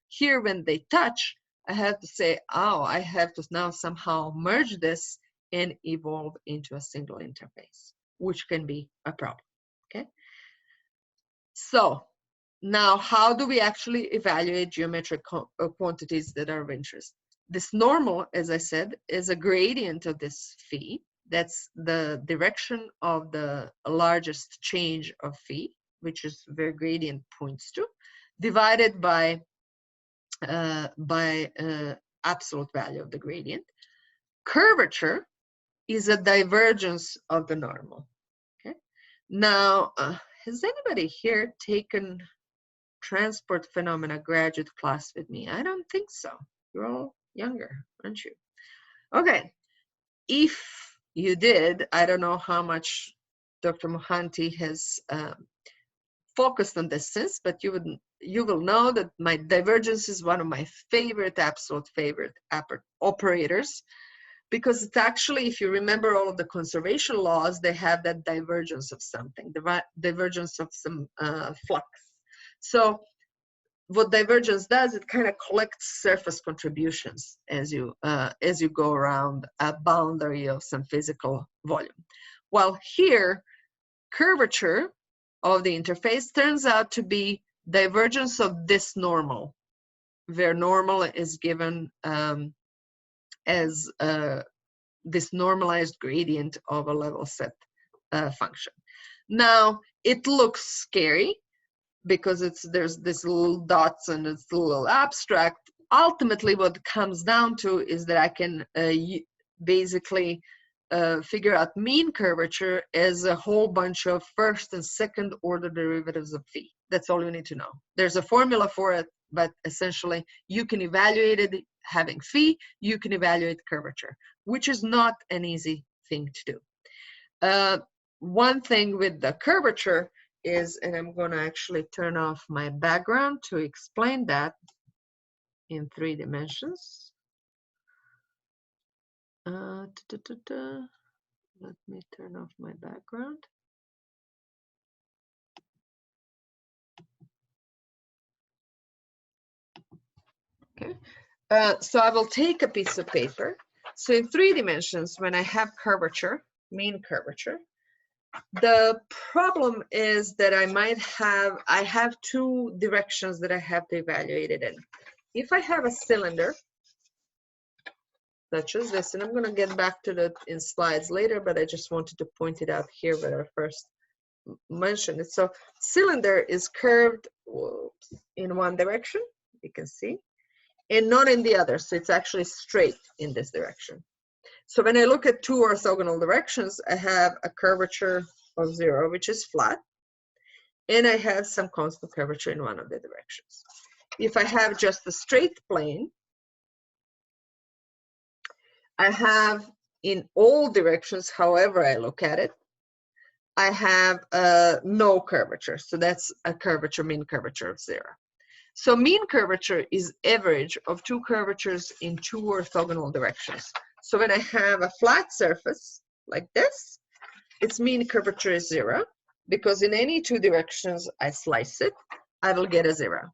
here when they touch, I have to say, oh, I have to now somehow merge this and evolve into a single interface, which can be a problem, okay? So now how do we actually evaluate geometric quantities that are of interest? This normal, as I said, is a gradient of this phi. That's the direction of the largest change of phi, which is where gradient points to, divided by absolute value of the gradient. Curvature is a divergence of the normal. Okay. Now, has anybody here taken transport phenomena graduate class with me? I don't think so. You're all younger, aren't you? Okay. If you did, I don't know how much Dr. Mohanty has focused on this since, but you will know that my divergence is one of my absolute favorite operators, because it's actually, if you remember all of the conservation laws, they have that divergence of something, the divergence of some flux. So what divergence does, it kind of collects surface contributions as you go around a boundary of some physical volume. While here, curvature of the interface turns out to be divergence of this normal, where normal is given as this normalized gradient of a level set function. Now, it looks scary because there's this little dots and it's a little abstract. Ultimately, what it comes down to is that I can basically figure out mean curvature as a whole bunch of first and second order derivatives of phi. That's all you need to know. There's a formula for it, but essentially you can evaluate it having phi, you can evaluate curvature, which is not an easy thing to do. One thing with the curvature is, and I'm going to actually turn off my background to explain that in 3 dimensions. Let me turn off my background. Okay, so I will take a piece of paper. So in 3 dimensions, when I have curvature, mean curvature, the problem is that I have 2 directions that I have to evaluate it in. If I have a cylinder, such as this, and I'm going to get back to that in slides later, but I just wanted to point it out here when I first mentioned it. So cylinder is curved in one direction, you can see, and not in the other. So it's actually straight in this direction. So when I look at 2 orthogonal directions, I have a curvature of 0, which is flat, and I have some constant curvature in one of the directions. If I have just a straight plane, I have in all directions, however I look at it, I have no curvature. So that's a curvature, mean curvature of 0. So mean curvature is average of 2 curvatures in 2 orthogonal directions. So when I have a flat surface like this, its mean curvature is 0, because in any 2 directions I slice it, I will get a 0.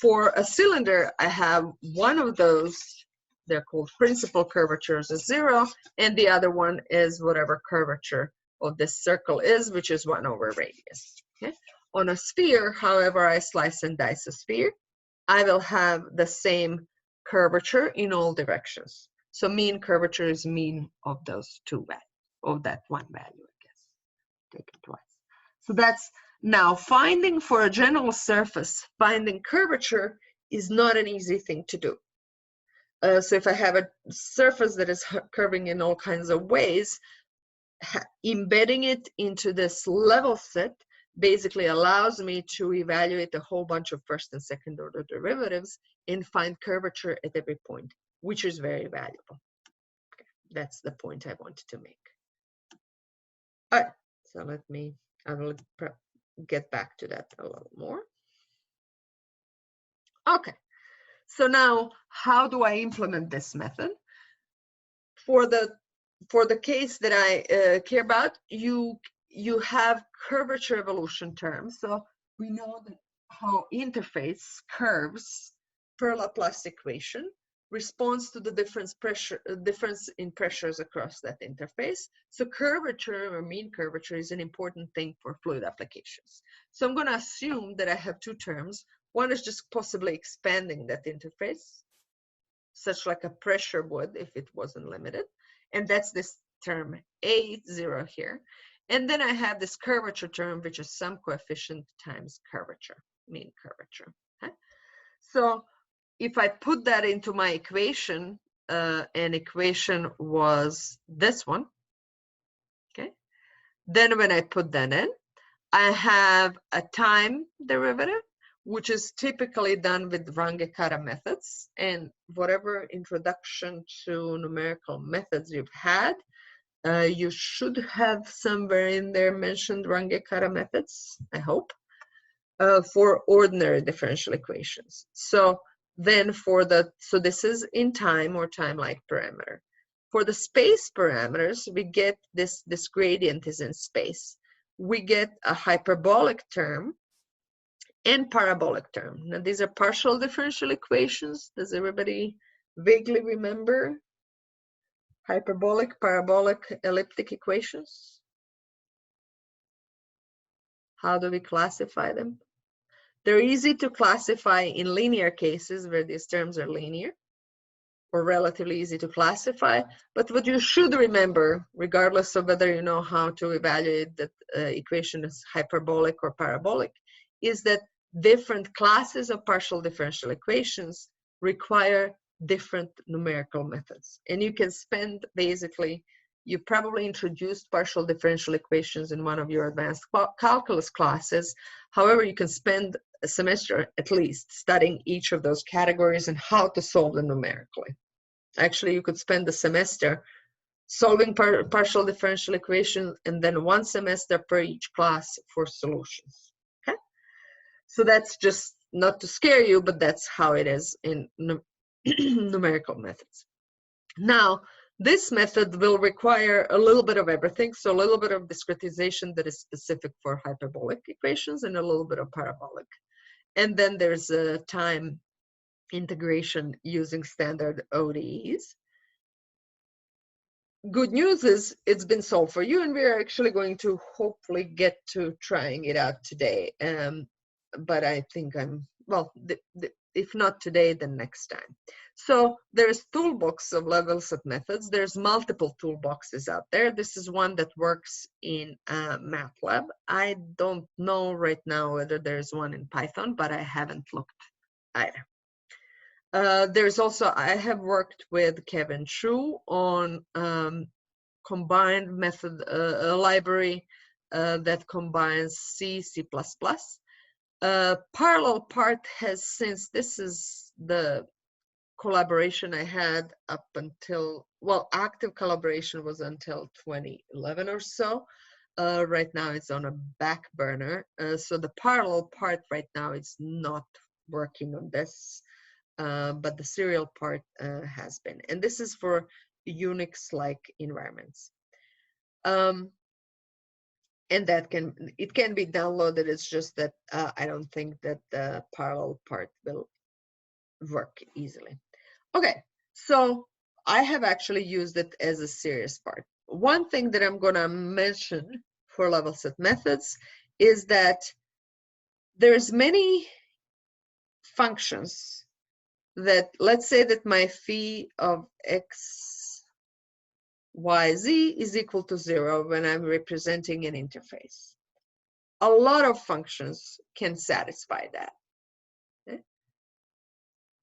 For a cylinder, I have one of those, they're called principal curvatures, is 0, and the other one is whatever curvature of this circle is, which is 1 over radius. Okay? On a sphere, however I slice and dice a sphere, I will have the same curvature in all directions. So mean curvature is mean of those 2 values, of that one value, I guess. Take it twice. So that's now finding for a general surface, finding curvature is not an easy thing to do. So if I have a surface that is curving in all kinds of ways, embedding it into this level set basically allows me to evaluate a whole bunch of first and second order derivatives and find curvature at every point, which is very valuable. Okay, that's the point I wanted to make. All right, so I will get back to that a little more. Okay, so now how do I implement this method? for the case that I care about, you have curvature evolution terms. So we know that how interface curves per Laplace equation responds to the difference in pressures across that interface. So curvature or mean curvature is an important thing for fluid applications. So I'm going to assume that I have two terms. One is just possibly expanding that interface, such like a pressure would if it wasn't limited. And that's this term A0 here. And then I have this curvature term, which is some coefficient times curvature, mean curvature. Okay? So if I put that into my equation, and equation was this one, okay? Then when I put that in, I have a time derivative, which is typically done with Runge-Kutta methods. And whatever introduction to numerical methods you've had, you should have somewhere in there mentioned Runge-Kutta methods, I hope, for ordinary differential equations. So then so this is in time or time-like parameter. For the space parameters, we get this gradient is in space. We get a hyperbolic term and parabolic term. Now these are partial differential equations. Does everybody vaguely remember hyperbolic, parabolic, elliptic equations? How do we classify them? They're easy to classify in linear cases where these terms are linear, or relatively easy to classify. But what you should remember, regardless of whether you know how to evaluate that equation is hyperbolic or parabolic, is that different classes of partial differential equations require different numerical methods. And you can spend basically, you probably introduced partial differential equations in one of your advanced calculus classes. However, you can spend a semester at least studying each of those categories and how to solve them numerically. Actually, you could spend the semester solving partial differential equations and then one semester per each class for solutions. Okay? So that's just not to scare you, but that's how it is in numerical methods. Now, this method will require a little bit of everything. So a little bit of discretization that is specific for hyperbolic equations and a little bit of parabolic. And then there's a time integration using standard ODEs. Good news is it's been solved for you, and we're actually going to hopefully get to trying it out today. But I think if not today, then next time. So there's toolbox of LevelSet methods. There's multiple toolboxes out there. This is one that works in MATLAB. I don't know right now whether there's one in Python, but I haven't looked either. There's also, I have worked with Kevin Chu on combined method, a library that combines C, C++. Parallel part has, since this is the collaboration I had up until, well, active collaboration was until 2011 or so. Right now it's on a back burner. So the parallel part right now is not working on this, but the serial part has been. And this is for Unix-like environments. And it can be downloaded. It's just that I don't think that the parallel part will work easily. Okay, so I have actually used it as a serious part. One thing that I'm gonna mention for LevelSet methods is that there's many functions that, let's say that my phi of x, y, z is equal to 0 when I'm representing an interface. A lot of functions can satisfy that. Okay?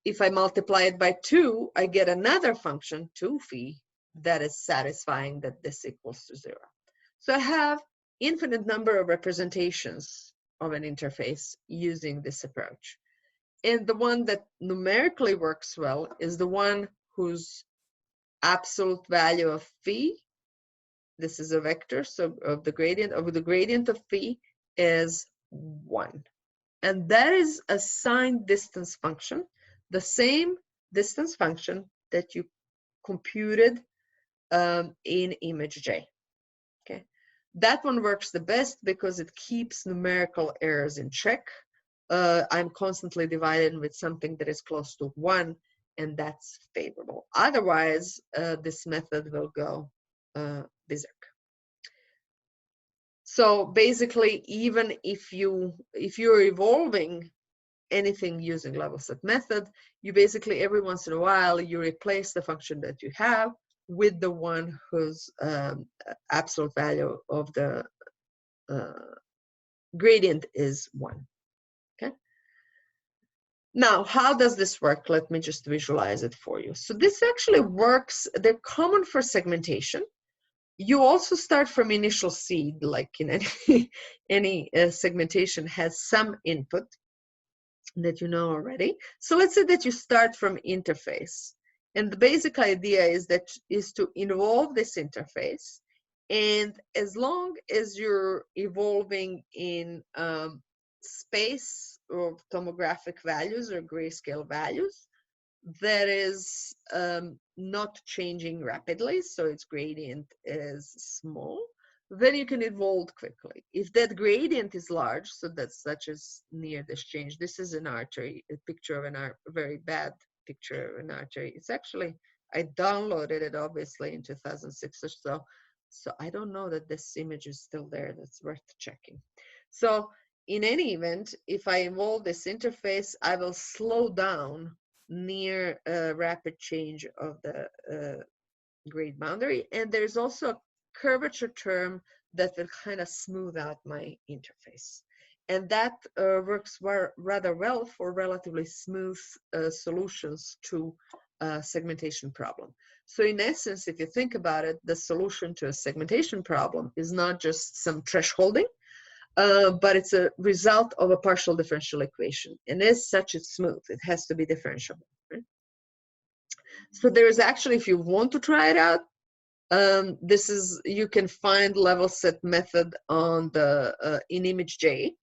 If I multiply it by 2, I get another function, 2 phi, that is satisfying that this equals to 0. So I have infinite number of representations of an interface using this approach. And the one that numerically works well is the one whose absolute value of phi, this is a vector, so of the gradient of phi is 1. And that is a signed distance function, the same distance function that you computed in image J. Okay, that one works the best because it keeps numerical errors in check. I'm constantly divided with something that is close to 1, and that's favorable. Otherwise, this method will go berserk. So basically, even if you're evolving anything using LevelSet method, you basically every once in a while you replace the function that you have with the one whose absolute value of the gradient is 1. Okay. Now, how does this work? Let me just visualize it for you. So this actually works. They're common for segmentation. You also start from initial seed, like in any segmentation has some input that you know already. So let's say that you start from interface, and the basic idea is to involve this interface, and as long as you're evolving in space of tomographic values or grayscale values, that is not changing rapidly, so its gradient is small, then you can evolve quickly. If that gradient is large, so that's such as near this change, this is an artery, a picture of a very bad picture of an artery. It's actually, I downloaded it obviously in 2006 or so, so I don't know that this image is still there. That's worth checking. So in any event, if I evolve this interface, I will slow down near a rapid change of the grade boundary, and there's also a curvature term that will kind of smooth out my interface, and that works rather well for relatively smooth solutions to a segmentation problem. So in essence, if you think about it, the solution to a segmentation problem is not just some thresholding, but it's a result of a partial differential equation, and as such, it's smooth. It has to be differentiable. Right? So there is actually, if you want to try it out, you can find LevelSet method on the in image J.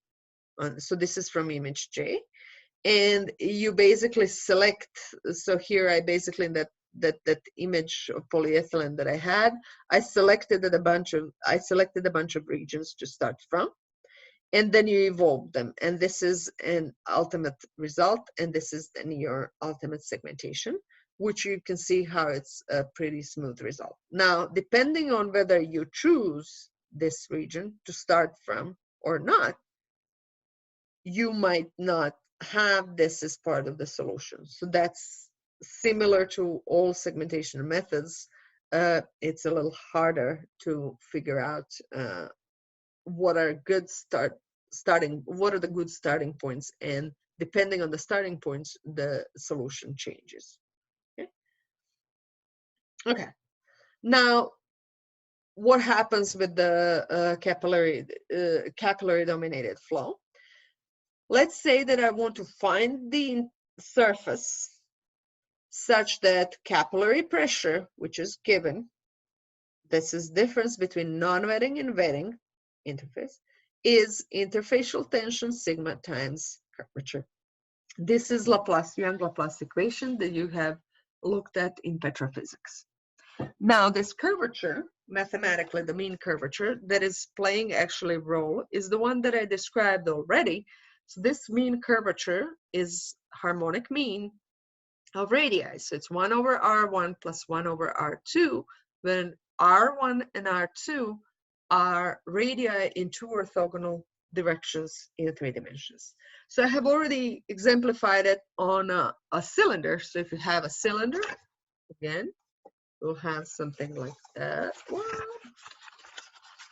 So this is from image J, and you basically select. So here I basically in that image of polyethylene that I had, I selected a bunch of regions to start from, and then you evolve them, and this is an ultimate result, and this is then your ultimate segmentation, which you can see how it's a pretty smooth result. Now, depending on whether you choose this region to start from or not, you might not have this as part of the solution. So that's similar to all segmentation methods. It's a little harder to figure out what are good what are the good starting points, and depending on the starting points, the solution changes. Okay. Now, what happens with the capillary dominated flow? Let's say that I want to find the surface such that capillary pressure, which is given, this is difference between non-wetting and wetting interface, is interfacial tension sigma times curvature. This is Young Laplace equation that you have looked at in petrophysics. Now, this curvature, mathematically, the mean curvature that is playing actually a role is the one that I described already. So this mean curvature is harmonic mean of radii. So it's 1 over R1 plus 1 over R2, when R1 and R2 are radii in 2 orthogonal directions in 3 dimensions. So I have already exemplified it on a cylinder. So if you have a cylinder, again, we'll have something like that.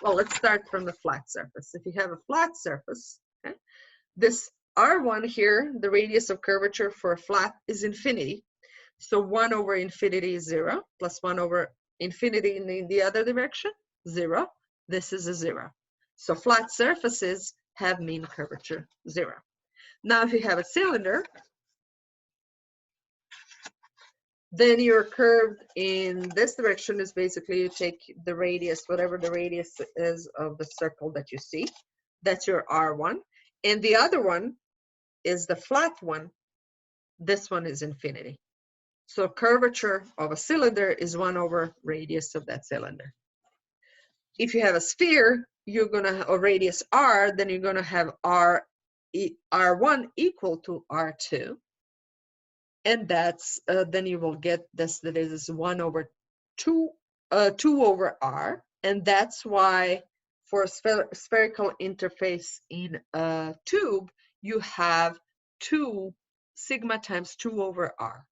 Well, let's start from the flat surface. If you have a flat surface, okay, this R1 here, the radius of curvature for a flat is infinity. So 1 over infinity is 0, plus 1 over infinity in the other direction, 0. This is a 0. So flat surfaces have mean curvature 0. Now, if you have a cylinder, then your curve in this direction is basically you take the radius, whatever the radius is of the circle that you see. That's your R1. And the other one is the flat one. This one is infinity. So curvature of a cylinder is 1 over radius of that cylinder. If you have a sphere, you're going to have a radius r, then you're going to have r1 equal to r2. And that's, then you will get this, that is 1 over 2 over r. And that's why for a spherical interface in a tube, you have 2 sigma times 2 over r.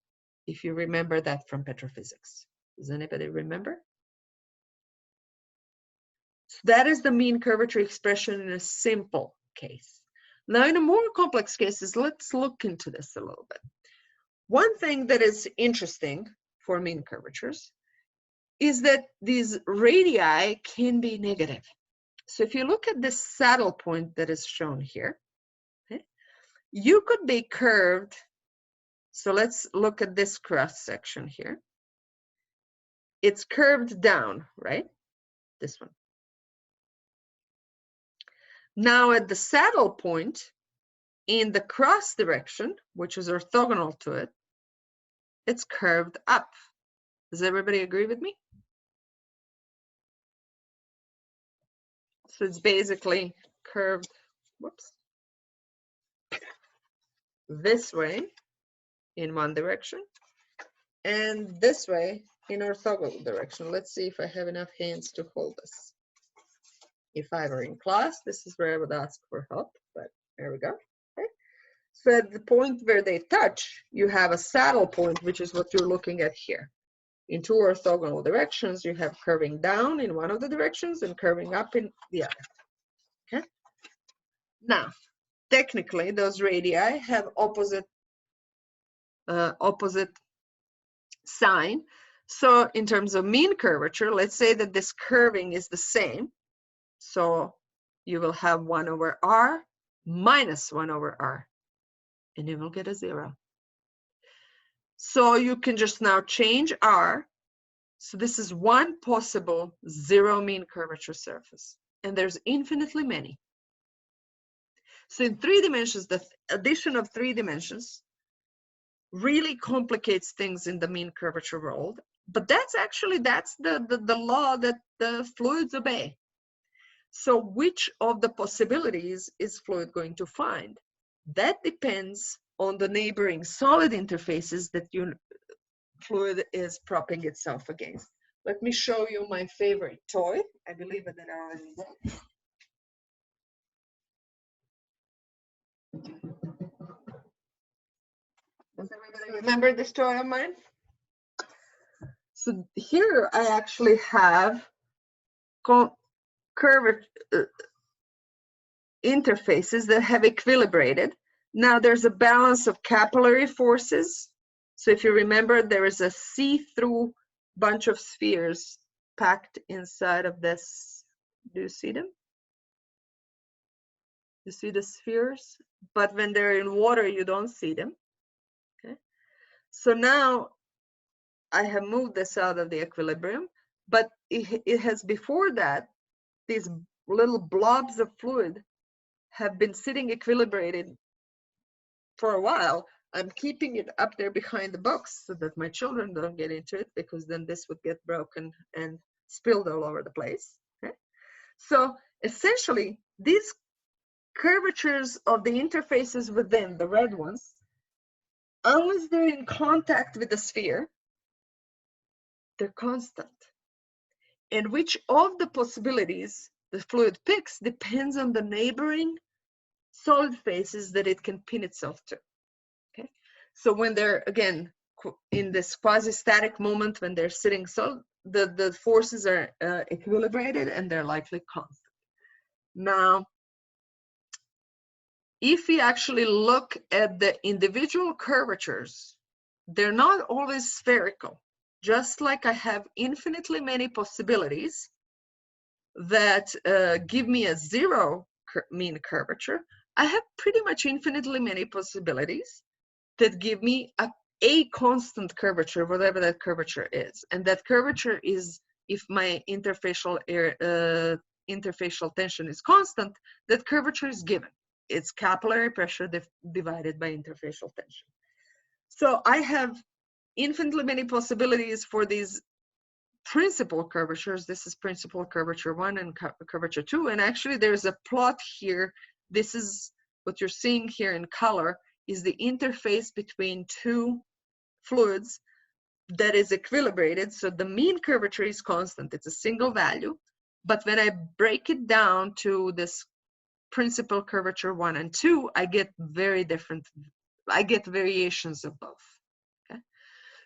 If you remember that from petrophysics. Does anybody remember? So that is the mean curvature expression in a simple case. Now in a more complex cases, let's look into this a little bit. One thing that is interesting for mean curvatures is that these radii can be negative. So if you look at this saddle point that is shown here, okay, you could be curved. So let's look at this cross section here. It's curved down, right? This one. Now at the saddle point, in the cross direction, which is orthogonal to it, it's curved up. Does everybody agree with me? So it's basically curved, whoops, this way in one direction and this way in orthogonal direction. Let's see if I have enough hands to hold this. If I were in class, this is where I would ask for help, but there we go. Okay. So at the point where they touch, you have a saddle point, which is what you're looking at here. In 2 orthogonal directions, you have curving down in one of the directions and curving up in the other. Okay. Now, technically, those radii have opposite sign. So in terms of mean curvature, let's say that this curving is the same. So you will have 1 over r minus 1 over r, and you will get a 0. So you can just now change r. So this is one possible 0 mean curvature surface, and there's infinitely many. So in 3 dimensions, the addition of 3 dimensions really complicates things in the mean curvature world, but that's the law that the fluids obey. So which of the possibilities is fluid going to find? That depends on the neighboring solid interfaces that your fluid is propping itself against. Let me show you my favorite toy. I believe that I already did. Does everybody remember this toy of mine? So here I actually have curved interfaces that have equilibrated. Now there's a balance of capillary forces. So if you remember, there is a see-through bunch of spheres packed inside of this. Do you see them? You see the spheres? But when they're in water, you don't see them. Okay. So now I have moved this out of the equilibrium, but it has before that, these little blobs of fluid have been sitting equilibrated for a while. I'm keeping it up there behind the books so that my children don't get into it, because then this would get broken and spilled all over the place. Okay? So essentially, these curvatures of the interfaces within, the red ones, unless they're in contact with the sphere, they're constant. And which of the possibilities the fluid picks depends on the neighboring solid faces that it can pin itself to. Okay, so when they're again in this quasi-static moment, when they're sitting solid, the forces are equilibrated and they're likely constant. Now, if we actually look at the individual curvatures, they're not always spherical. Just like I have infinitely many possibilities that give me a 0 mean curvature, I have pretty much infinitely many possibilities that give me a constant curvature, whatever that curvature is. And that curvature is, if my interfacial tension is constant, that curvature is given. It's capillary pressure divided by interfacial tension. So I have infinitely many possibilities for these principal curvatures. This is principal curvature 1 and curvature 2. And actually there's a plot here. This is what you're seeing here in color is the interface between two fluids that is equilibrated. So the mean curvature is constant. It's a single value. But when I break it down to this principal curvature 1 and 2, I get very different. I get variations of both. Okay.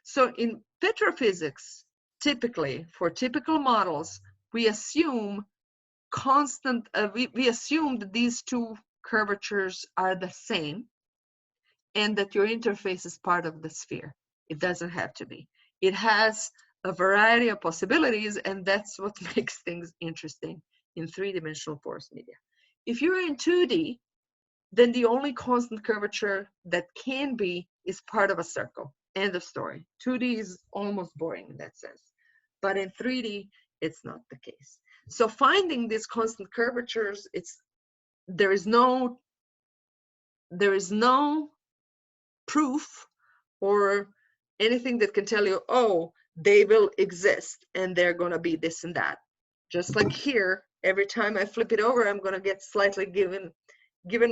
So in petrophysics, typically for typical models, we assume constant. We assume that these two curvatures are the same, and that your interface is part of the sphere. It doesn't have to be. It has a variety of possibilities, and that's what makes things interesting in three-dimensional porous media. If you're in 2D, then the only constant curvature that can be is part of a circle. End of story. 2D is almost boring in that sense. But in 3D, it's not the case. So finding these constant curvatures, there is no proof or anything that can tell you, oh, they will exist and they're going to be this and that. Just like here, every time I flip it over, I'm going to get slightly given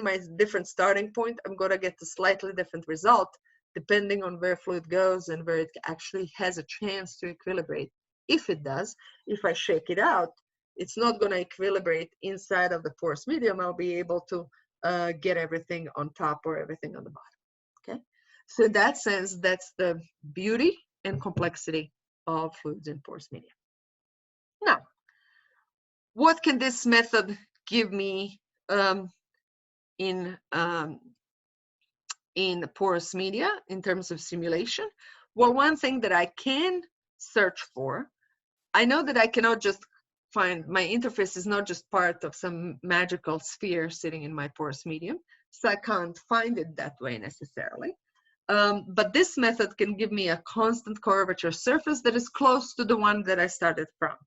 my different starting point, I'm going to get a slightly different result depending on where fluid goes and where it actually has a chance to equilibrate. If it does, if I shake it out, it's not going to equilibrate inside of the porous medium. I'll be able to get everything on top or everything on the bottom. Okay, so in that sense, that's the beauty and complexity of fluids in porous media. Now, what can this method give me in porous media in terms of simulation? Well, one thing that I can search for, I know that I cannot just find, my interface is not just part of some magical sphere sitting in my porous medium, so I can't find it that way necessarily. But this method can give me a constant curvature surface that is close to the one that I started from.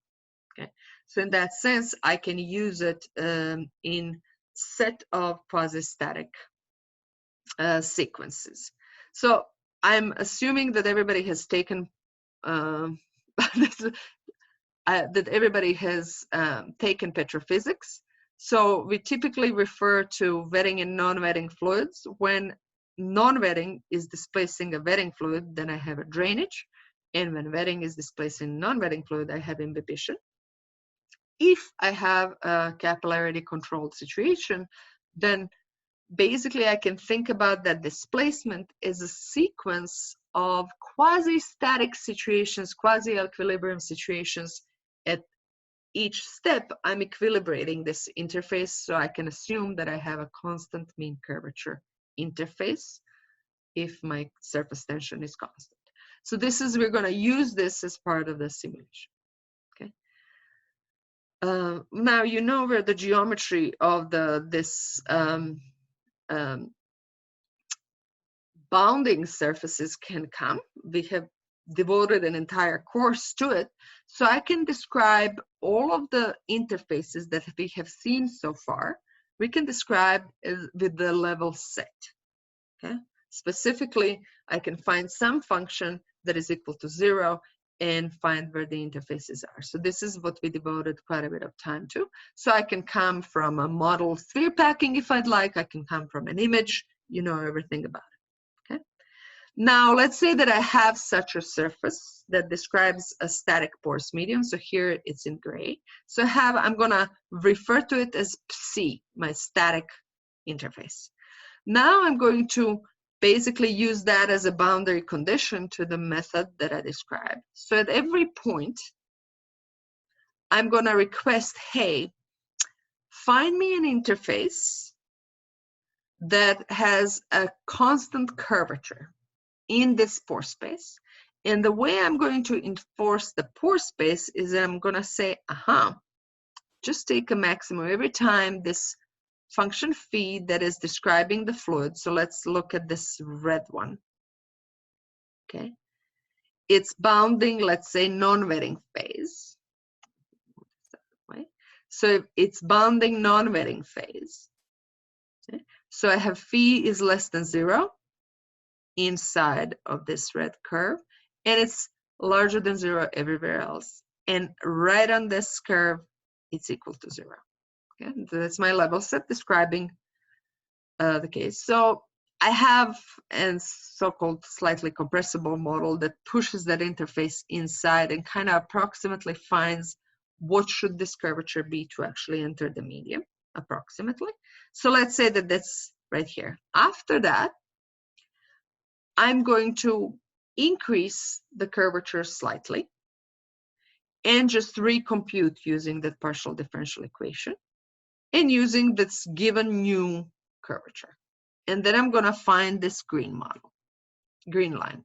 Okay, so in that sense, I can use it in set of quasi-static sequences. So I'm assuming that everybody has taken that everybody has taken petrophysics. So we typically refer to wetting and non-wetting fluids. When non-wetting is displacing a wetting fluid, then I have a drainage. And when wetting is displacing non-wetting fluid, I have imbibition. If I have a capillarity controlled situation, then basically I can think about that displacement as a sequence of quasi-static situations, quasi-equilibrium situations. At each step, I'm equilibrating this interface, so I can assume that I have a constant mean curvature interface if my surface tension is constant. So this is, we're going to use this as part of the simulation. Okay. Now you know where the geometry of this bounding surfaces can come. We have devoted an entire course to it. So I can describe all of the interfaces that we have seen so far. We can describe with the level set. Okay? Specifically, I can find some function that is equal to 0 and find where the interfaces are. So this is what we devoted quite a bit of time to. So I can come from a model sphere packing if I'd like. I can come from an image. You know everything about it. Okay. Now let's say that I have such a surface that describes a static porous medium. So here it's in gray. So I'm going to refer to it as C, my static interface. Now I'm going to basically use that as a boundary condition to the method that I described. So at every point, I'm going to request, hey, find me an interface that has a constant curvature in this pore space. And the way I'm going to enforce the pore space is that I'm going to say, just take a maximum every time this function phi that is describing the fluid. So let's look at this red one. Okay. It's bounding, let's say, non-wetting phase. So it's bounding non-wetting phase. Okay. So I have phi is less than 0 inside of this red curve. and it's larger than 0 everywhere else. And right on this curve, it's equal to 0. Okay, so that's my level set describing the case. So I have a so-called slightly compressible model that pushes that interface inside and kind of approximately finds what should this curvature be to actually enter the medium, approximately. So let's say that that's right here. After that, I'm going to increase the curvature slightly and just recompute using that partial differential equation and using this given new curvature. And then I'm going to find this green line.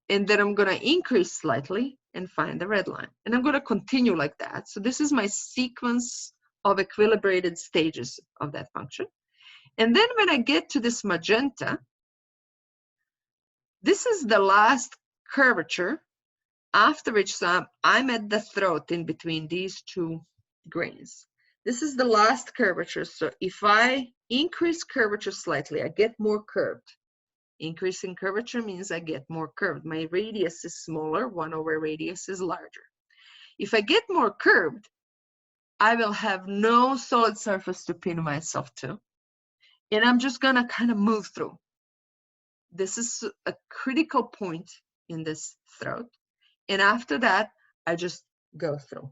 And then I'm going to increase slightly and find the red line. And I'm going to continue like that. So this is my sequence of equilibrated stages of that function. And then when I get to this magenta, this is the last curvature, after which I'm at the throat in between these two grains. This is the last curvature. So if I increase curvature slightly, I get more curved. Increasing curvature means I get more curved. My radius is smaller, 1/, radius is larger. If I get more curved, I will have no solid surface to pin myself to. And I'm just gonna kind of move through. This is a critical point in this throat. And after that, I just go through.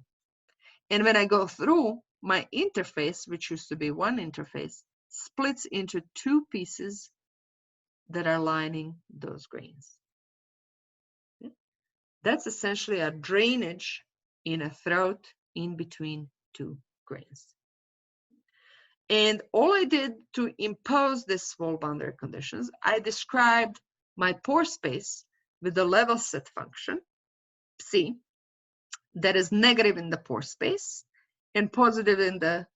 And when I go through, my interface, which used to be one interface, splits into two pieces that are lining those grains. That's essentially a drainage in a throat in between two grains. And all I did to impose this wall boundary conditions, I described my pore space with the level set function, psi, that is negative in the pore space and positive in the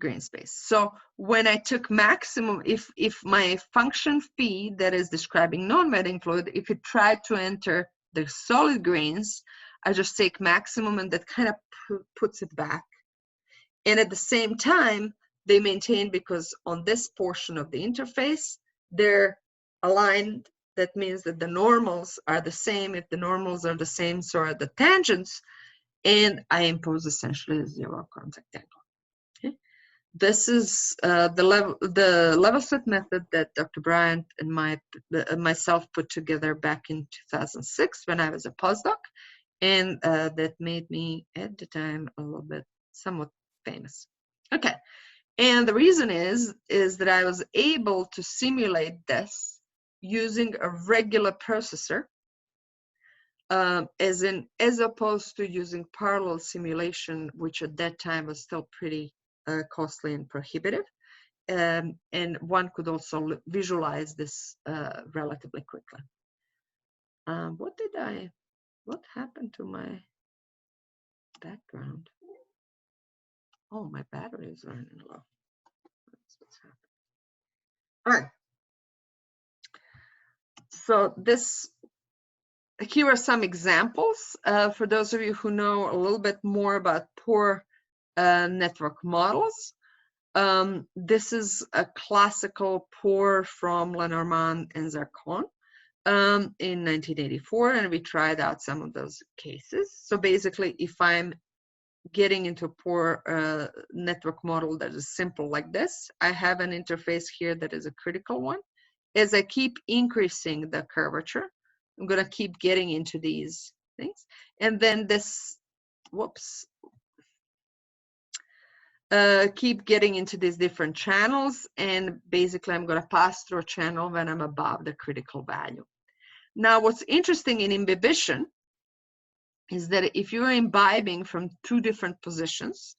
grain space. So when I took maximum, if my function phi that is describing non-wetting fluid, if it tried to enter the solid grains, I just take maximum and that kind of puts it back. And at the same time, they maintain, because on this portion of the interface, they're aligned. That means that the normals are the same. If the normals are the same, so are the tangents. And I impose essentially a zero contact angle. Okay. This is the level set method that Dr. Bryant and myself put together back in 2006 when I was a postdoc, and that made me at the time a little bit somewhat famous. Okay, and the reason is that I was able to simulate this using a regular processor, as opposed to using parallel simulation, which at that time was still pretty costly and prohibitive. And one could also visualize this relatively quickly. What happened to my background? Oh, my battery is running low. That's what's happening. All right. So here are some examples for those of you who know a little bit more about pore network models. This is a classical pore from Lenormand and Zarcon in 1984, and we tried out some of those cases. So basically, if I'm getting into a pore network model that is simple like this, I have an interface here that is a critical one. As I keep increasing the curvature, I'm going to keep getting into these things. And then this, keep getting into these different channels. And basically, I'm going to pass through a channel when I'm above the critical value. Now, what's interesting in imbibition is that if you're imbibing from two different positions,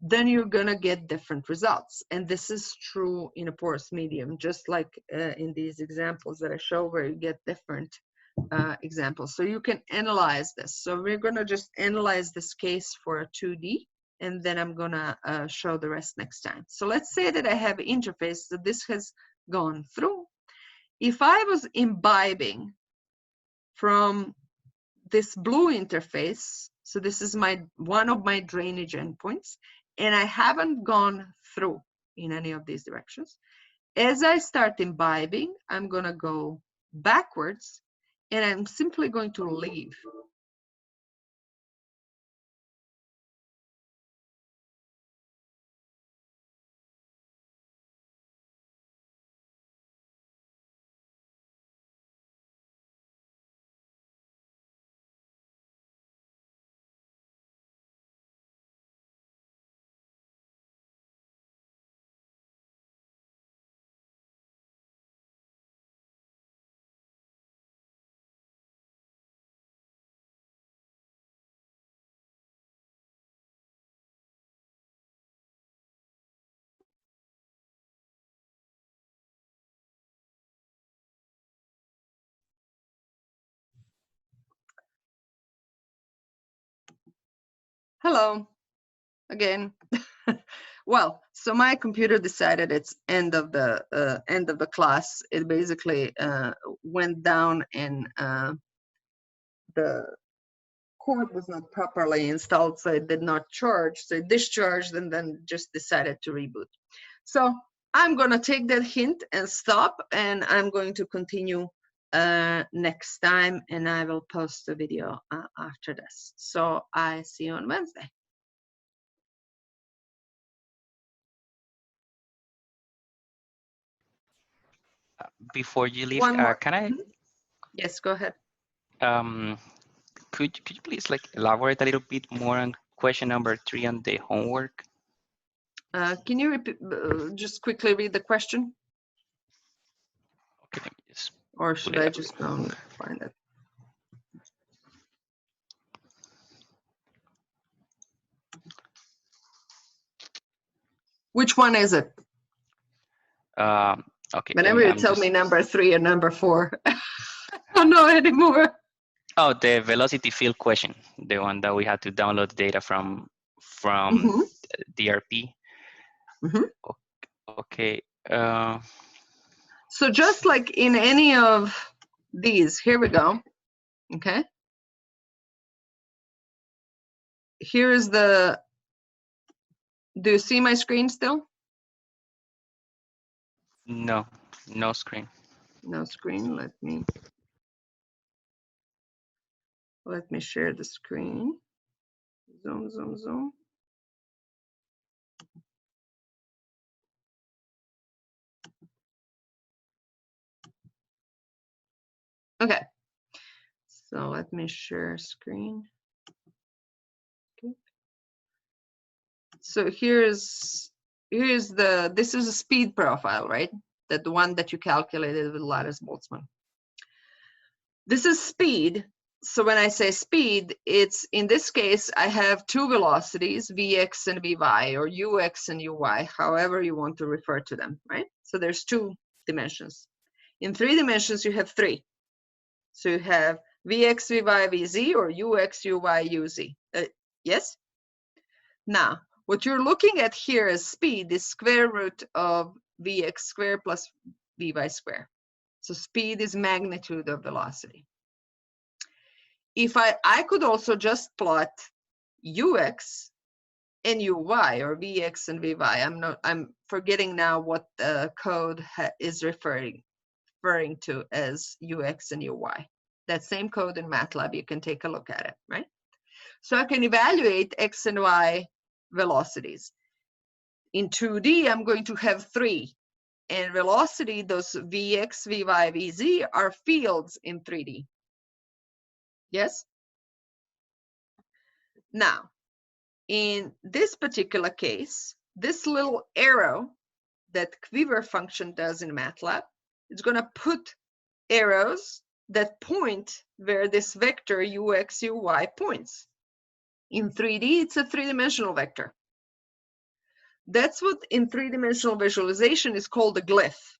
then you're going to get different results. And this is true in a porous medium, just like in these examples that I show where you get different examples. So you can analyze this. So we're going to just analyze this case for a 2D, and then I'm going to show the rest next time. So let's say that I have an interface that this has gone through. If I was imbibing from this blue interface, so this is one of my drainage endpoints, and I haven't gone through in any of these directions. As I start imbibing, I'm going to go backwards and I'm simply going to leave. Hello again. Well, so my computer decided it's end of the class. It basically went down, and the cord was not properly installed, so it did not charge. So it discharged and then just decided to reboot. So I'm gonna take that hint and stop, and I'm going to continue next time, and I will post a video after this. So I see you on Wednesday. Before you leave, One more. can I? Yes, go ahead. Could you please like elaborate a little bit more on question number 3 on the homework? Can you repeat, just quickly read the question? Okay, let me just Or pull should it I up. just go and find it? Which one is it? Okay, Whenever you I'm tell just. me number 3 and number 4, I don't know anymore. Oh, the velocity field question, the one that we had to download the data from Mhm. DRP. Mhm. Okay. So just like in any of these, here we go. Okay. Here is the, do you see my screen still? No, no screen. No screen. Let me share the screen. Zoom, zoom, zoom. Okay. So let me share screen. Okay. So here's this is a speed profile, right? That the one that you calculated with Lattice Boltzmann. This is speed. So when I say speed, it's in this case, I have two velocities, Vx and Vy, or Ux and Uy, however you want to refer to them, right? So there's two dimensions. In 3 dimensions, you have 3. So you have Vx, Vy, Vz, or Ux, Uy, Uz. Yes? Now, what you're looking at here as speed is square root of Vx squared plus Vy squared. So speed is magnitude of velocity. If I could also just plot Ux and Uy, or Vx and Vy. I'm forgetting now what the code is referring to as Ux and Uy. That same code in MATLAB, you can take a look at it, right? So I can evaluate X and Y velocities. In 2D, I'm going to have 3. And velocity, those Vx, Vy, Vz are fields in 3D. Yes? Now, in this particular case, this little arrow that Quiver function does in MATLAB is going to put arrows that point where this vector Ux, Uy points. In 3D, it's a 3-dimensional vector. That's what in 3-dimensional visualization is called a glyph.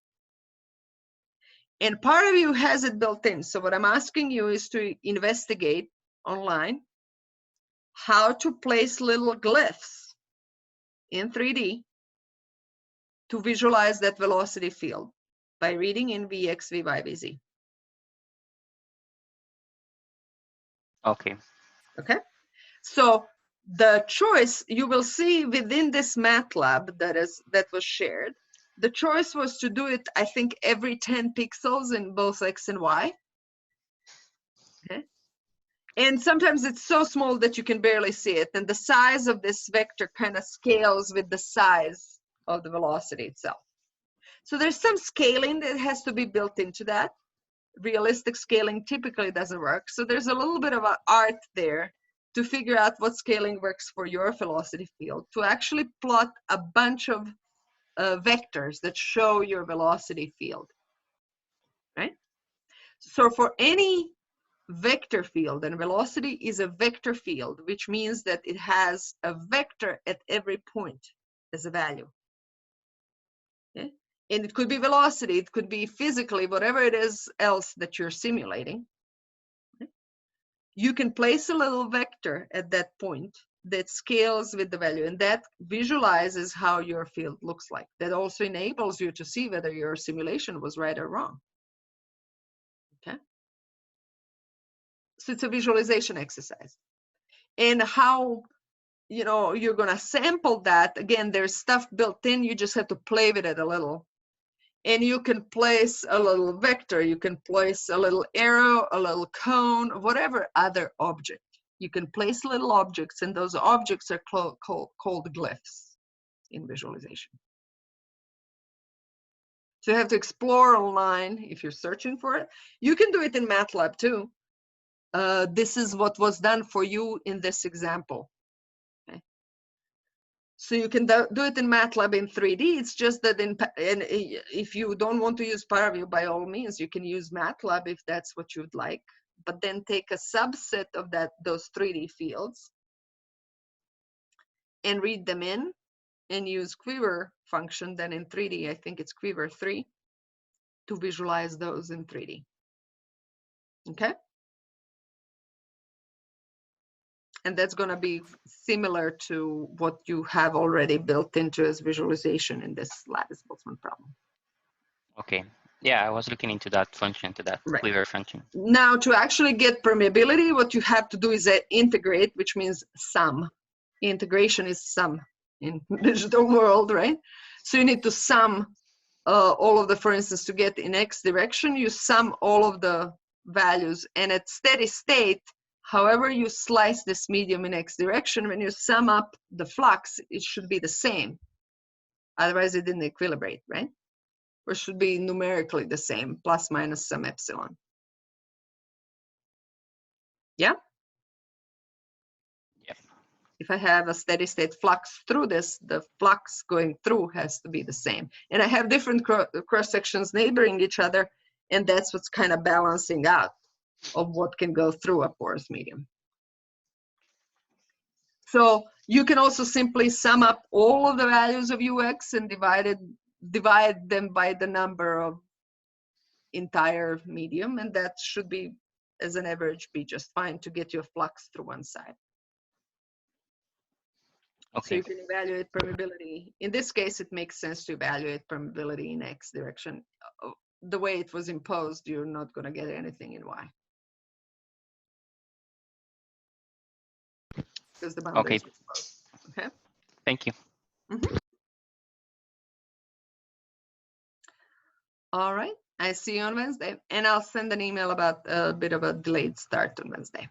And part of you has it built in. So what I'm asking you is to investigate online how to place little glyphs in 3D to visualize that velocity field by reading in Vx, Vy, Vz. Okay. Okay. So the choice you will see within this MATLAB that was shared, the choice was to do it, I think, every 10 pixels in both X and Y. Okay. And sometimes it's so small that you can barely see it. And the size of this vector kind of scales with the size of the velocity itself. So there's some scaling that has to be built into that. Realistic scaling typically doesn't work. So there's a little bit of an art there to figure out what scaling works for your velocity field, to actually plot a bunch of vectors that show your velocity field, right? So for any vector field, and velocity is a vector field, which means that it has a vector at every point as a value. Okay? And it could be velocity, it could be physically, whatever it is else that you're simulating. Okay? You can place a little vector at that point that scales with the value, and that visualizes how your field looks like. That also enables you to see whether your simulation was right or wrong. Okay? So it's a visualization exercise. And how, you know, you're going to sample that, again, there's stuff built in, you just have to play with it a little. And you can place a little vector, you can place a little arrow, a little cone, whatever other object. You can place little objects, and those objects are called glyphs in visualization. So you have to explore a line if you're searching for it. You can do it in MATLAB too. This is what was done for you in this example. Okay. So you can do it in MATLAB in 3D. It's just that if you don't want to use PowerView, by all means, you can use MATLAB if that's what you'd like. But then take a subset of those 3D fields and read them in, and use Quiver function. Then in 3D, I think it's Quiver 3, to visualize those in 3D. Okay. And that's going to be similar to what you have already built into as visualization in this lattice Boltzmann problem. Okay. Yeah, I was looking into that function, to that Right. Quiver function. Now, to actually get permeability, what you have to do is integrate, which means sum. Integration is sum in digital world, right? So you need to sum all of the, for instance, to get in X direction, you sum all of the values, and at steady state, however you slice this medium in X direction, when you sum up the flux, it should be the same. Otherwise, it didn't equilibrate, right? Or should be numerically the same, plus minus some epsilon. Yeah? Yep. If I have a steady state flux through this, the flux going through has to be the same. And I have different cross sections neighboring each other, and that's what's kind of balancing out of what can go through a porous medium. So you can also simply sum up all of the values of Ux and divide them by the number of entire medium, and that should be, as an average, be just fine to get your flux through one side. Okay. So you can evaluate permeability. In this case, it makes sense to evaluate permeability in X direction. The way it was imposed, you're not going to get anything in Y. Because the boundaries Okay. are exposed. Okay. Thank you. Mm-hmm. All right. I see you on Wednesday. And I'll send an email about a bit of a delayed start on Wednesday.